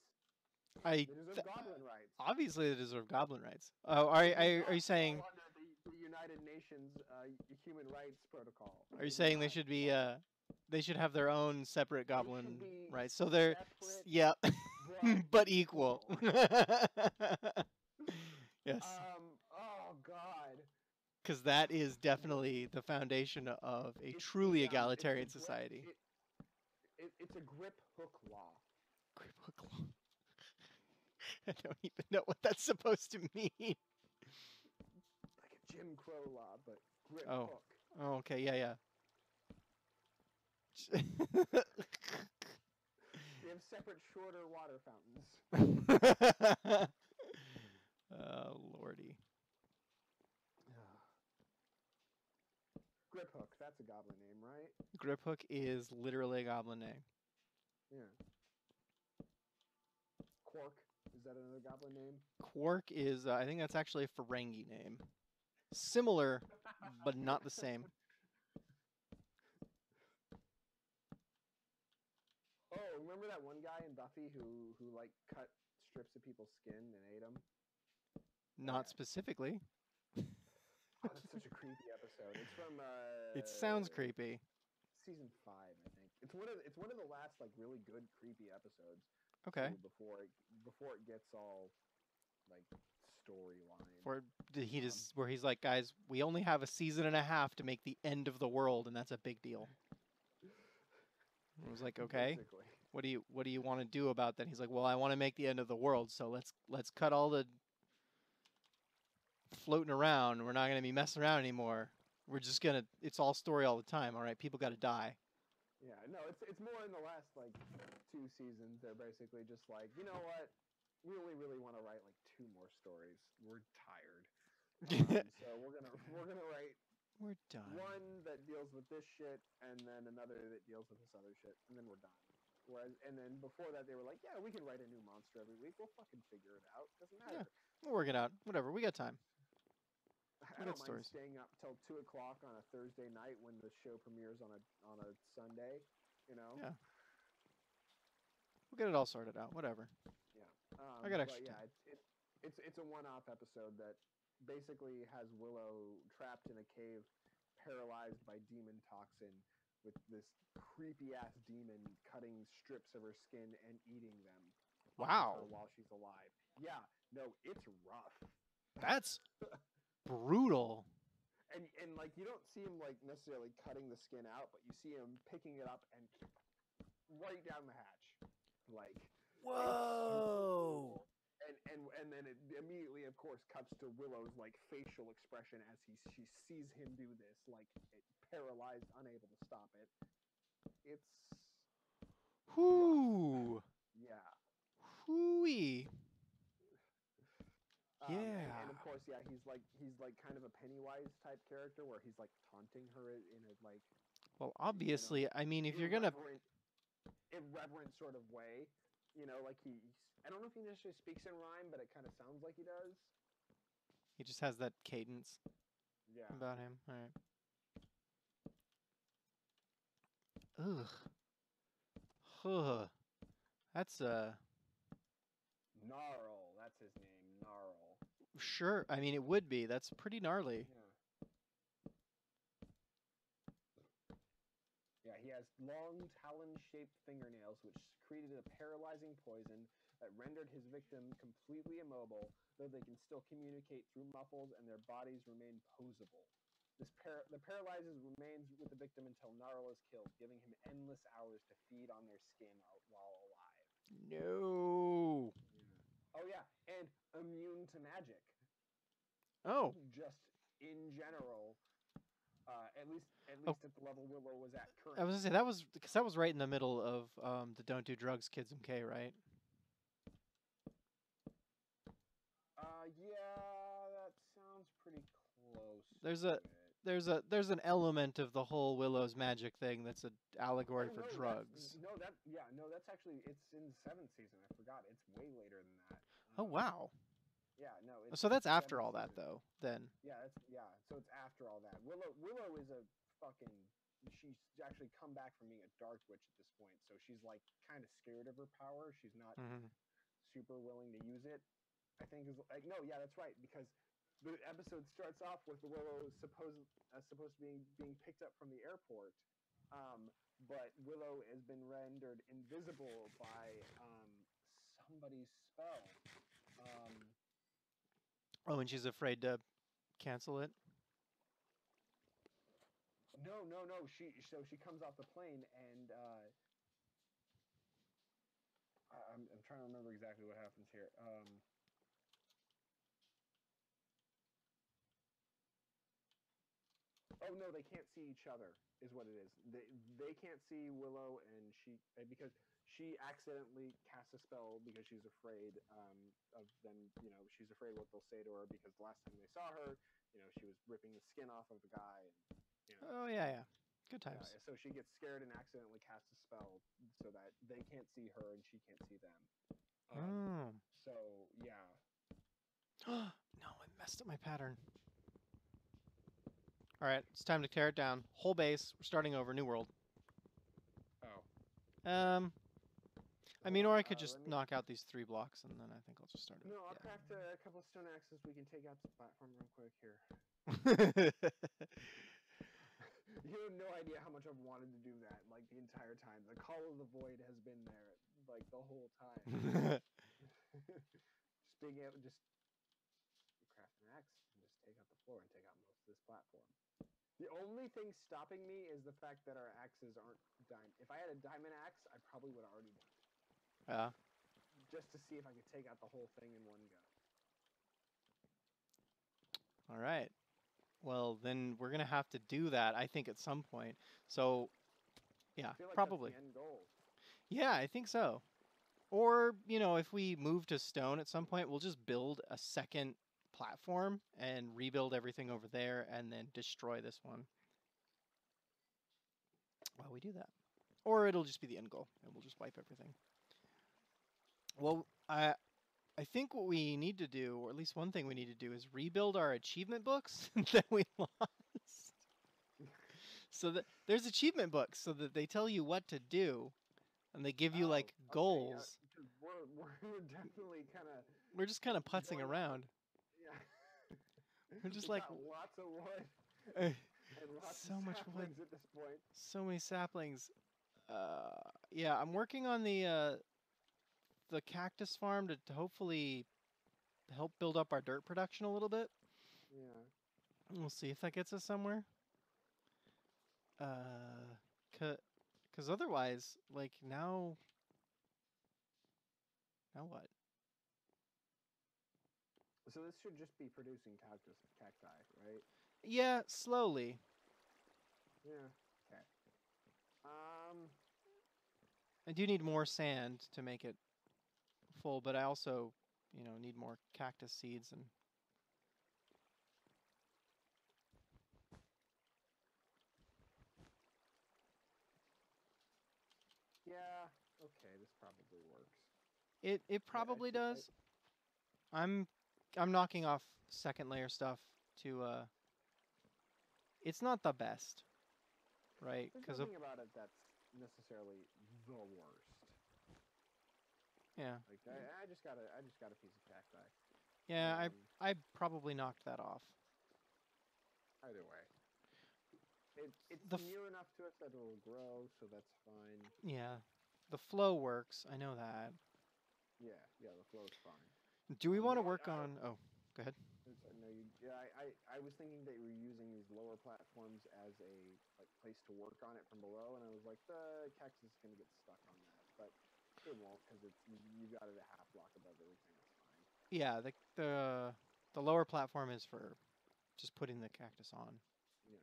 B: They deserve goblin rights.
A: Obviously, they deserve goblin rights. Oh, are you saying?
B: Under the United Nations Human Rights Protocol.
A: Are you saying they should be? They should have their own separate goblin
B: be
A: rights. So they're
B: separate,
A: yeah, but equal. Yes.
B: Oh God.
A: Because that is definitely the foundation of a truly egalitarian society.
B: It's a grip hook law.
A: Grip hook law. I don't even know what that's supposed to mean.
B: Like a Jim Crow law, but grip hook.
A: Oh, okay, yeah.
B: They have separate, shorter water fountains.
A: Oh, lordy.
B: Grip hook, that's a goblin name, right?
A: Grip hook is literally a goblin name.
B: Yeah. Quark, is that another goblin name?
A: Quark is, I think that's actually a Ferengi name. Similar, but not the same.
B: Oh, remember that one guy in Buffy who like cut strips of people's skin and ate them?
A: Not specifically.
B: Oh, that's such a creepy episode. It's from
A: It sounds creepy.
B: Season 5, I think. It's one of the last like really good creepy episodes.
A: Okay.
B: Before it gets all like storyline.
A: Where he's like, guys, we only have a season and a half to make the end of the world, and that's a big deal. I was like, okay,
B: Basically.
A: what do you want to do about that? He's like, well, I want to make the end of the world, so let's cut all the floating around. We're not gonna be messing around anymore. It's all story all the time. All right, people got to die.
B: Yeah, no, it's more in the last like 2 seasons. They're basically just like, you know what? We only really want to write like 2 more stories. We're tired, so we're gonna write.
A: We're done.
B: One that deals with this shit, and then another that deals with this other shit, and then we're done. And then before that, they were like, yeah, we can write a new monster every week. We'll fucking figure it out. Doesn't matter.
A: Yeah, we'll work it out. Whatever. We got time.
B: I don't mind staying up till 2 o'clock on a Thursday night when the show premieres on a Sunday. You know.
A: Yeah. We'll get it all sorted out. Whatever.
B: Yeah.
A: I got extra time.
B: It's a one-off episode that basically has Willow trapped in a cave, paralyzed by demon toxin, with this creepy-ass demon cutting strips of her skin and eating them.
A: Wow.
B: While she's alive. Yeah. No, it's rough.
A: That's brutal.
B: And like you don't see him like necessarily cutting the skin out, but you see him picking it up and right down the hatch. Like
A: whoa.
B: And then it immediately of course cuts to Willow's like facial expression as she sees him do this, like paralyzed, unable to stop it. It's
A: whoo.
B: Yeah.
A: Hooey.
B: Yeah. And of course, yeah, he's like kind of a Pennywise type character where he's like taunting her in a like.
A: Well, obviously, I mean, if you're gonna
B: irreverent sort of way, like I don't know if he necessarily speaks in rhyme, but it kind of sounds like he does.
A: He just has that cadence.
B: Yeah.
A: About him. All right. Ugh. Huh. That's
B: Gnarl. That's his name. Gnarl.
A: Sure. I mean, it would be. That's pretty gnarly.
B: Yeah, he has long talon-shaped fingernails which secreted a paralyzing poison that rendered his victim completely immobile, though they can still communicate through muffles and their bodies remain posable. The paralyzes remains with the victim until Gnarl is killed, giving him endless hours to feed on their skin while alive.
A: No.
B: Oh yeah, and immune to magic.
A: Oh.
B: Just in general, at least
A: Oh.
B: at the level Willow was at
A: I
B: currently.
A: was gonna say that was because that was right in the middle of the Don't Do Drugs Kids MK, right?
B: Yeah, that sounds pretty close.
A: There's
B: to
A: a
B: it.
A: there's an element of the whole Willow's magic thing that's an allegory for drugs.
B: That's actually it's in the 7th season. I forgot. It's way later than that.
A: Oh wow.
B: Yeah, no.
A: So that's
B: it's
A: after
B: 7th
A: all that
B: season.
A: though. Then.
B: Yeah. So it's after all that. Willow is a fucking. She's actually come back from being a dark witch at this point. So she's like kind of scared of her power. She's not super willing to use it. I think is like no, yeah, that's right because the episode starts off with Willow supposed to be being picked up from the airport, but Willow has been rendered invisible by somebody's spell.
A: Oh, and she's afraid to cancel it.
B: No. She comes off the plane and I'm trying to remember exactly what happens here. Oh no, they can't see each other. Is what it is. They can't see Willow and she because she accidentally casts a spell because she's afraid of them. You know, she's afraid what they'll say to her because the last time they saw her, you know, she was ripping the skin off of the guy. And, you know,
A: Oh yeah. Good times.
B: so she gets scared and accidentally casts a spell so that they can't see her and she can't see them. So yeah.
A: No, I messed up my pattern. All right, it's time to tear it down. Whole base. We're starting over. New world.
B: Oh.
A: I mean, or I could just knock out these 3 blocks, and then I think I'll just start over.
B: No, I'll craft a couple of stone axes. We can take out the platform real quick here. You have no idea how much I've wanted to do that, like, the entire time. The Call of the Void has been there, like, the whole time. Just being able to just craft an axe and just take out the floor and take out most of this platform. The only thing stopping me is the fact that our axes aren't diamond. If I had a diamond axe, I probably would have already done it.
A: Yeah.
B: Just to see if I could take out the whole thing in one go.
A: All right. Well, then we're going to have to do that, I think, at some point. So, yeah,
B: I feel like
A: probably.
B: That's the end goal.
A: Yeah, I think so. Or, you know, if we move to stone at some point, we'll just build a second platform and rebuild everything over there and then destroy this one while we do that. Or it'll just be the end goal and we'll just wipe everything. Well, I think what we need to do, or at least one thing we need to do, is rebuild our achievement books that we lost. So that there's achievement books so that they tell you what to do and they give you like goals.
B: Yeah, we're definitely kind of.
A: We're just kind of putzing around.
B: Yeah.
A: We're just like
B: lots of wood.
A: and
B: lots
A: so
B: of
A: much wood
B: at this point.
A: So many saplings. Yeah, I'm working on the cactus farm to hopefully help build up our dirt production a little bit.
B: Yeah.
A: We'll see if that gets us somewhere. Cause otherwise, like now what?
B: So this should just be producing cacti, right?
A: Yeah, slowly.
B: Yeah. Okay.
A: I do need more sand to make it full, but I also, you know, need more cactus seeds and.
B: Yeah. Okay, this probably works.
A: It probably does. I'm knocking off second layer stuff to it's not the best, right?
B: There's nothing about it that's necessarily the worst.
A: Yeah.
B: Like I just got a piece of cacti.
A: Yeah, I probably knocked that off.
B: Either way, it's near enough to us that it'll grow, so that's fine.
A: Yeah, the flow works. I know that.
B: Yeah, the flow's fine.
A: Do we want to work on? Oh, go ahead.
B: No, I was thinking that you were using these lower platforms as a place to work on it from below, and I was like, the cactus is gonna get stuck on that, but it won't because it's you got it a half block above everything. It's fine.
A: Yeah, the lower platform is for just putting the cactus on.
B: Yeah.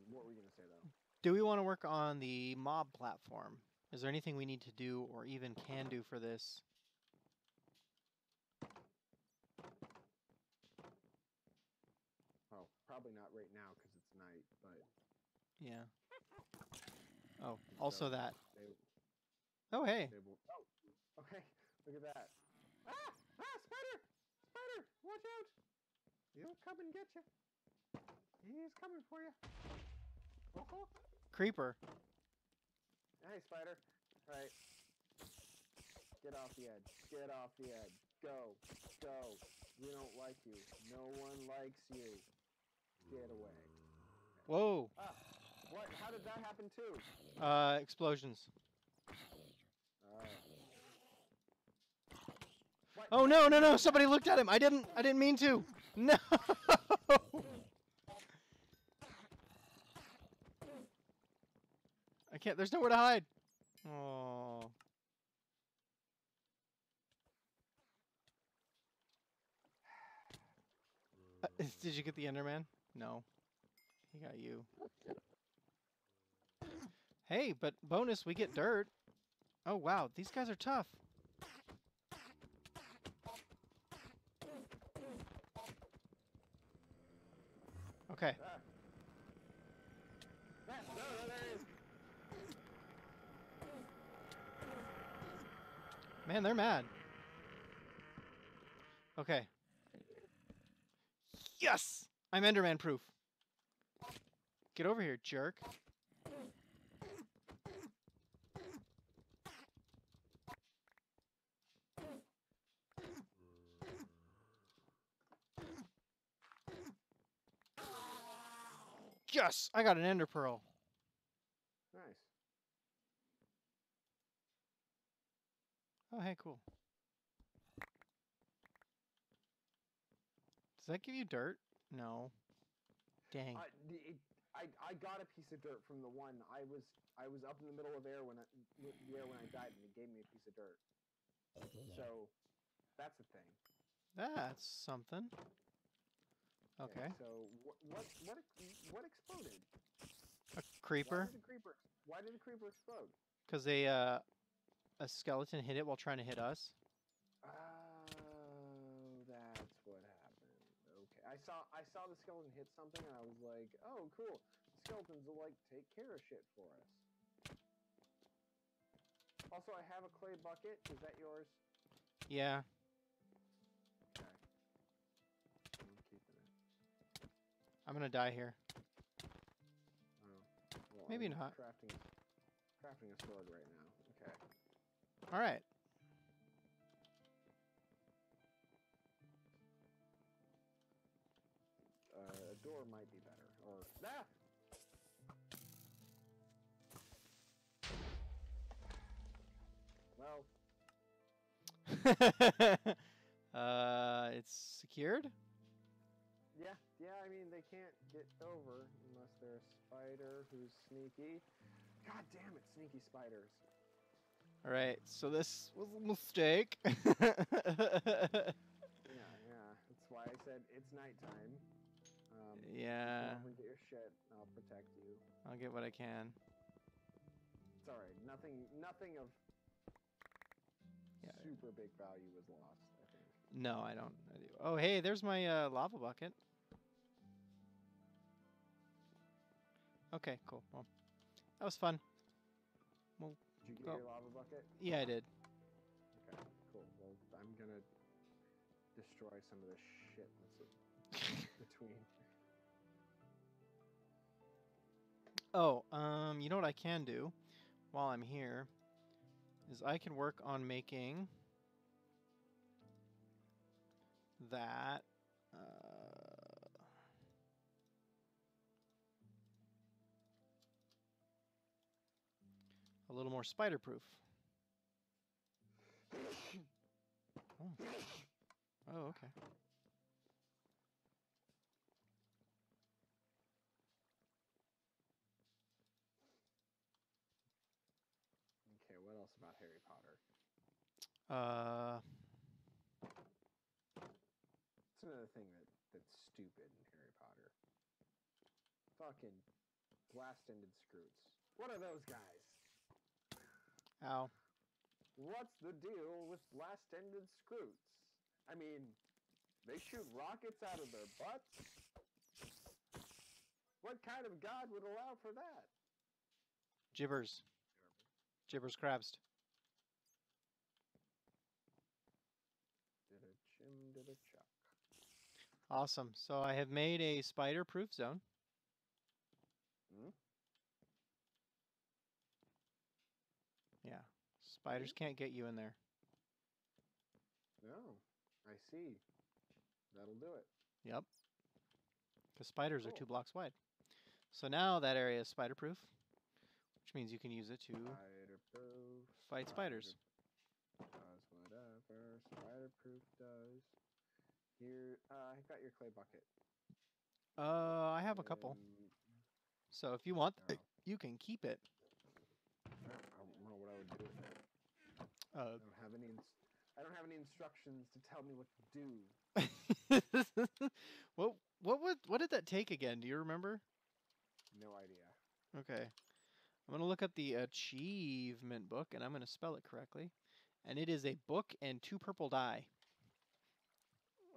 B: What were we gonna say though?
A: Do we want to work on the mob platform? Is there anything we need to do or even can do for this?
B: Oh, probably not right now because it's night, but
A: Yeah. Oh, also
B: so
A: that.
B: they
A: Oh, hey.
B: will. Oh, okay. Look at that. Ah! Spider! Spider! Watch out! He'll come and get you. He's coming for you. Oh.
A: Creeper.
B: Hey, spider. All right. Get off the edge. Get off the edge. Go. Go. We don't like you. No one likes you. Get away.
A: Whoa.
B: Ah. What? How did that happen too?
A: Explosions.
B: What?
A: Oh, no, no, no. Somebody looked at him. I didn't mean to. No. I can't. There's nowhere to hide. Oh. Did you get the Enderman? No. He got you. Hey, but bonus, we get dirt. Oh, wow. These guys are tough. Okay.
B: Ah. Ah, no, there he is.
A: Man, they're mad. Okay. Yes! I'm Enderman proof. Get over here, jerk. Yes! I got an ender pearl.
B: Nice.
A: Oh, hey, cool. Does that give you dirt? No. Dang.
B: I got a piece of dirt from the one. I was up in the middle of the air when I died, and it gave me a piece of dirt. So that's a thing.
A: That's something. Okay.
B: So what exploded?
A: A creeper.
B: Why did the creeper explode?
A: Because a skeleton hit it while trying to hit us.
B: Oh, that's what happened. Okay, I saw the skeleton hit something, and I was like, oh, cool. The skeletons will take care of shit for us. Also, I have a clay bucket. Is that yours?
A: Yeah.
B: Okay. I'm keeping it.
A: I'm gonna die here.
B: Oh. Well,
A: Maybe
B: I'm
A: not.
B: crafting a sword right now. Okay.
A: All right.
B: A door might be better. Or Well,
A: It's secured?
B: yeah. I mean, they can't get over unless they're a spider who's sneaky. God damn it, sneaky spiders.
A: All right. So this was a mistake.
B: Yeah. That's why I said it's nighttime.
A: Yeah.
B: Come over and get your shit. I'll protect you.
A: I'll get what I can.
B: It's all right. Nothing of super big value was lost, I think.
A: No, I don't. Oh, hey, there's my lava bucket. Okay, cool. Well, that was fun. Well,
B: Did you get your lava bucket?
A: yeah, I did.
B: Okay, cool. Well, I'm gonna destroy some of the shit that's between.
A: Oh, you know what I can do while I'm here is I can work on making that a little more spider proof. Oh. Oh, okay.
B: Okay, what else about Harry Potter? It's another thing that's stupid in Harry Potter. Fucking blast-ended scroots. What are those guys?
A: Ow.
B: What's the deal with blast-ended scroots? I mean, they shoot rockets out of their butts? What kind of god would allow for that?
A: Gibbers. Gibbers crabs.
B: Did a Jim, did a Chuck.
A: Awesome. So I have made a spider-proof zone.
B: Hmm?
A: Yeah. Spiders can't get you in there.
B: No, I see. That'll do it.
A: Yep. Because spiders are
B: Cool.
A: 2 blocks wide. So now that area is spider-proof, which means you can use it to
B: Spider-proof.
A: fight spiders.
B: Does whatever spider-proof does. Here, I got your clay bucket.
A: I have a couple. So if you want,
B: Oh.
A: you can keep it.
B: I don't know what I would do with it. I don't have any instructions to tell me what to do.
A: What did that take again? Do you remember?
B: No idea.
A: Okay. I'm going to look up the achievement book, and I'm going to spell it correctly. And it is a book and 2 purple dye.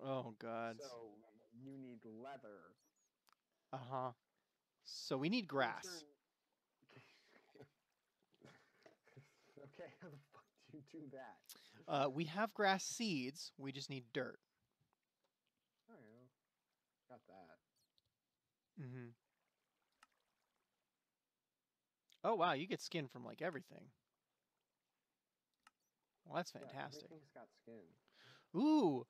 A: Oh, God.
B: So you need leather.
A: Uh-huh. So we need grass.
B: Okay, how the fuck do you do that?
A: We have grass seeds. We just need dirt.
B: Oh, yeah. Got that.
A: Mm-hmm. Oh, wow. You get skin from, like, everything. Well, that's
B: Yeah,
A: fantastic.
B: everything's got skin.
A: Ooh,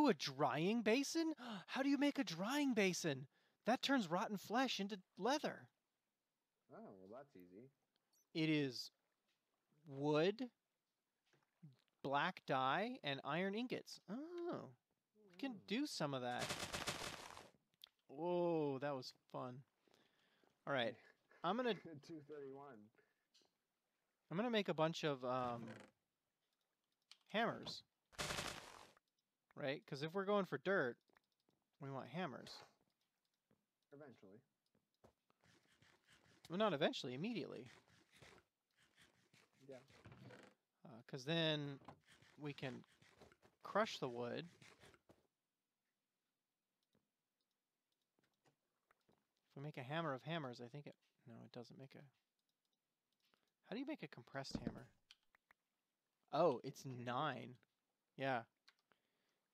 A: a drying basin? How do you make a drying basin? That turns rotten flesh into leather.
B: Oh, well, that's easy.
A: It is wood, black dye, and iron ingots. Oh, we can do some of that. Whoa, that was fun. All right, I'm gonna
B: 231.
A: make a bunch of hammers, right? Because if we're going for dirt, we want hammers.
B: Eventually.
A: Well, not eventually, immediately.
B: Yeah.
A: Because then we can crush the wood. If we make a hammer of hammers, I think it... No, it doesn't make a... How do you make a compressed hammer? Oh, it's 9. Yeah.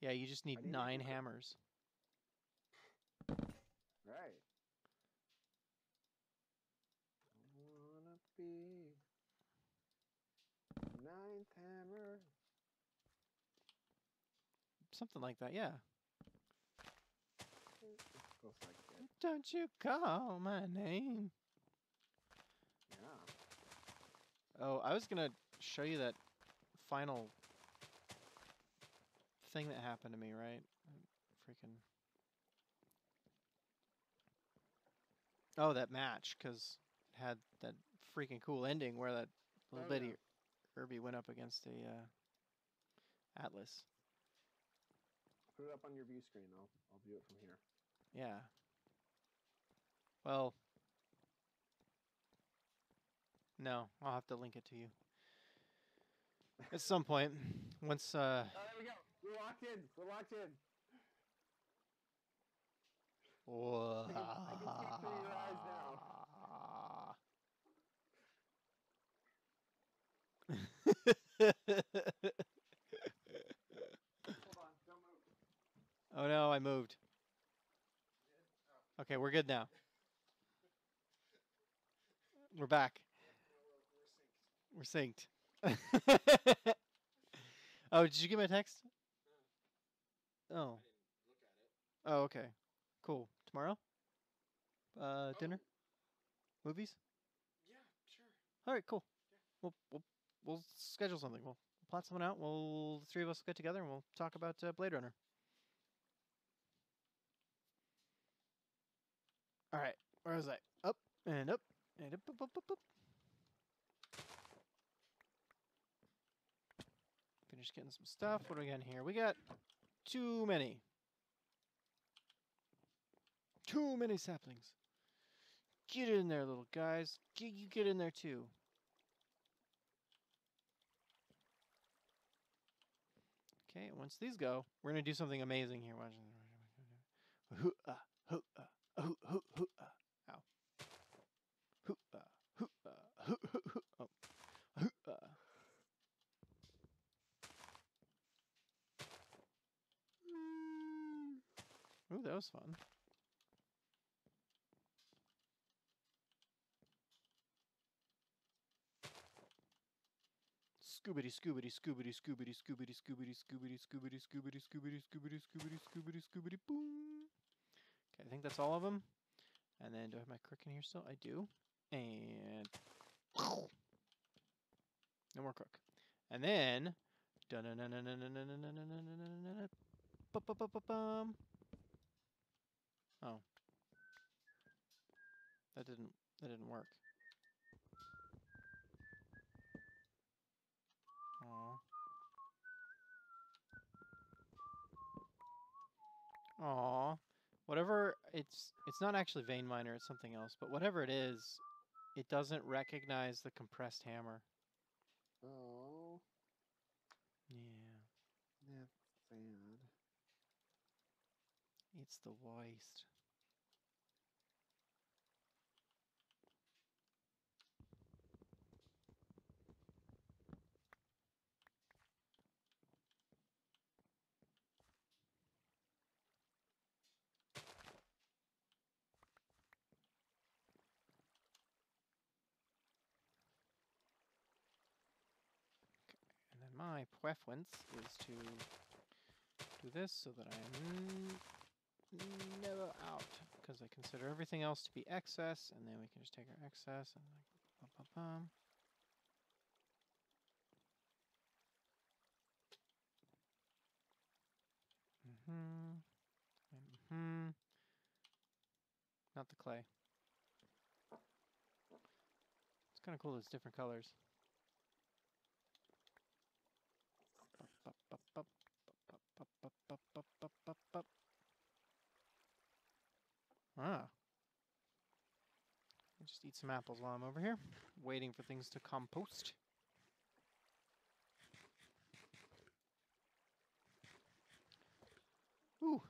A: Yeah, you just need 9 hammers.
B: Right. I wanna be 9th hammer.
A: Something like that, yeah.
B: Goes like that.
A: Don't you call my name.
B: Yeah.
A: Oh, I was going to show you that final thing that happened to me, right? Freaking... Oh, that match, because it had that freaking cool ending where that little bitty Herbie went up against a Atlas.
B: Put it up on your view screen. I'll view it from here.
A: Yeah. Well, no, I'll have to link it to you. At some point, once...
B: Oh, there we go. We're locked in. We're locked in.
A: Whoa.
B: I can see through your eyes Hold on. Don't move.
A: Oh no, I moved. Okay, we're good now. We're back. We're synced. Oh, did you get my text? Oh. Oh, okay. Cool. Tomorrow? Dinner? Movies?
D: Yeah, sure.
A: All right, cool. We'll schedule something. We'll plot something out. The 3 of us will get together and we'll talk about Blade Runner. All right, where was I? Up and up and up, up, up, up, up. Finish getting some stuff. What do we got in here? We got too many. Too many saplings. Get in there, little guys. You get in there too. Okay, once these go, we're gonna do something amazing here. Watch. Ow. Oh. Ooh, that was fun. Scoobity scoobity scoobity scoobity scoobity scoobity scoobity scoobity scoobity scoobity scoobity scoobity scoobity scoobity boom. Okay, I think that's all of them. And then do I have my crook in here still? I do. And no more crook. And then oh. That didn't work. Aw. Aw. Whatever, it's not actually vein miner, it's something else, but whatever it is, it doesn't recognize the compressed hammer.
B: Oh.
A: Yeah.
B: That's sad.
A: It's the worst. And then my preference is to do this so that I'm never out, because I consider everything else to be excess, and then we can just take our excess and like bum bum bum. Not the clay. It's kind of cool. It's different colors. Ah. I'll just eat some apples while I'm over here, waiting for things to compost. Ooh.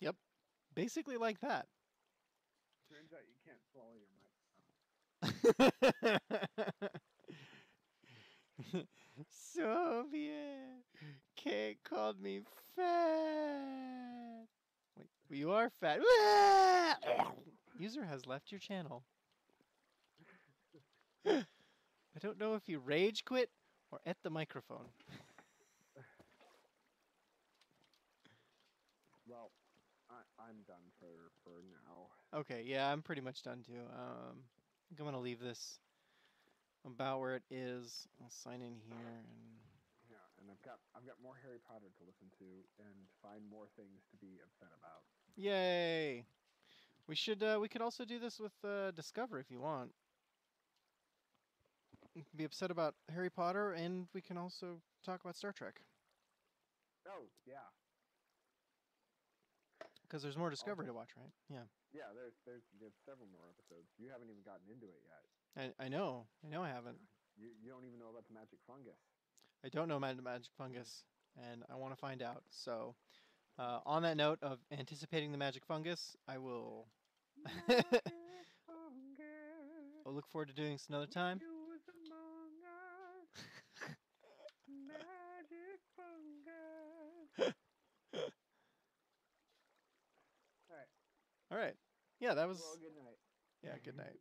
A: Yep. Basically like that.
B: Turns out you can't swallow your microphone.
A: Soviet Kate called me fat. Wait, you are fat. User has left your channel. I don't know if you rage quit or at the microphone.
B: Well, I'm done for now.
A: Okay, yeah, I'm pretty much done too. I think I'm gonna leave this about where it is. I'll sign in here and
B: Yeah, and I've got more Harry Potter to listen to and find more things to be upset about.
A: yay! We could also do this with Discover if you want. You can be upset about Harry Potter, and we can also talk about Star Trek.
B: Oh yeah.
A: Because there's more Discovery to watch, right? Yeah.
B: Yeah, there's several more episodes. You haven't even gotten into it yet.
A: I know I haven't.
B: You don't even know about the magic fungus.
A: I don't know magic fungus, and I want to find out. So, on that note of anticipating the magic fungus, I will. I'll look forward to doing this another time.
B: Magic fungus. All right.
A: All right. Yeah, that was.
B: Well, good night.
A: Yeah, good night.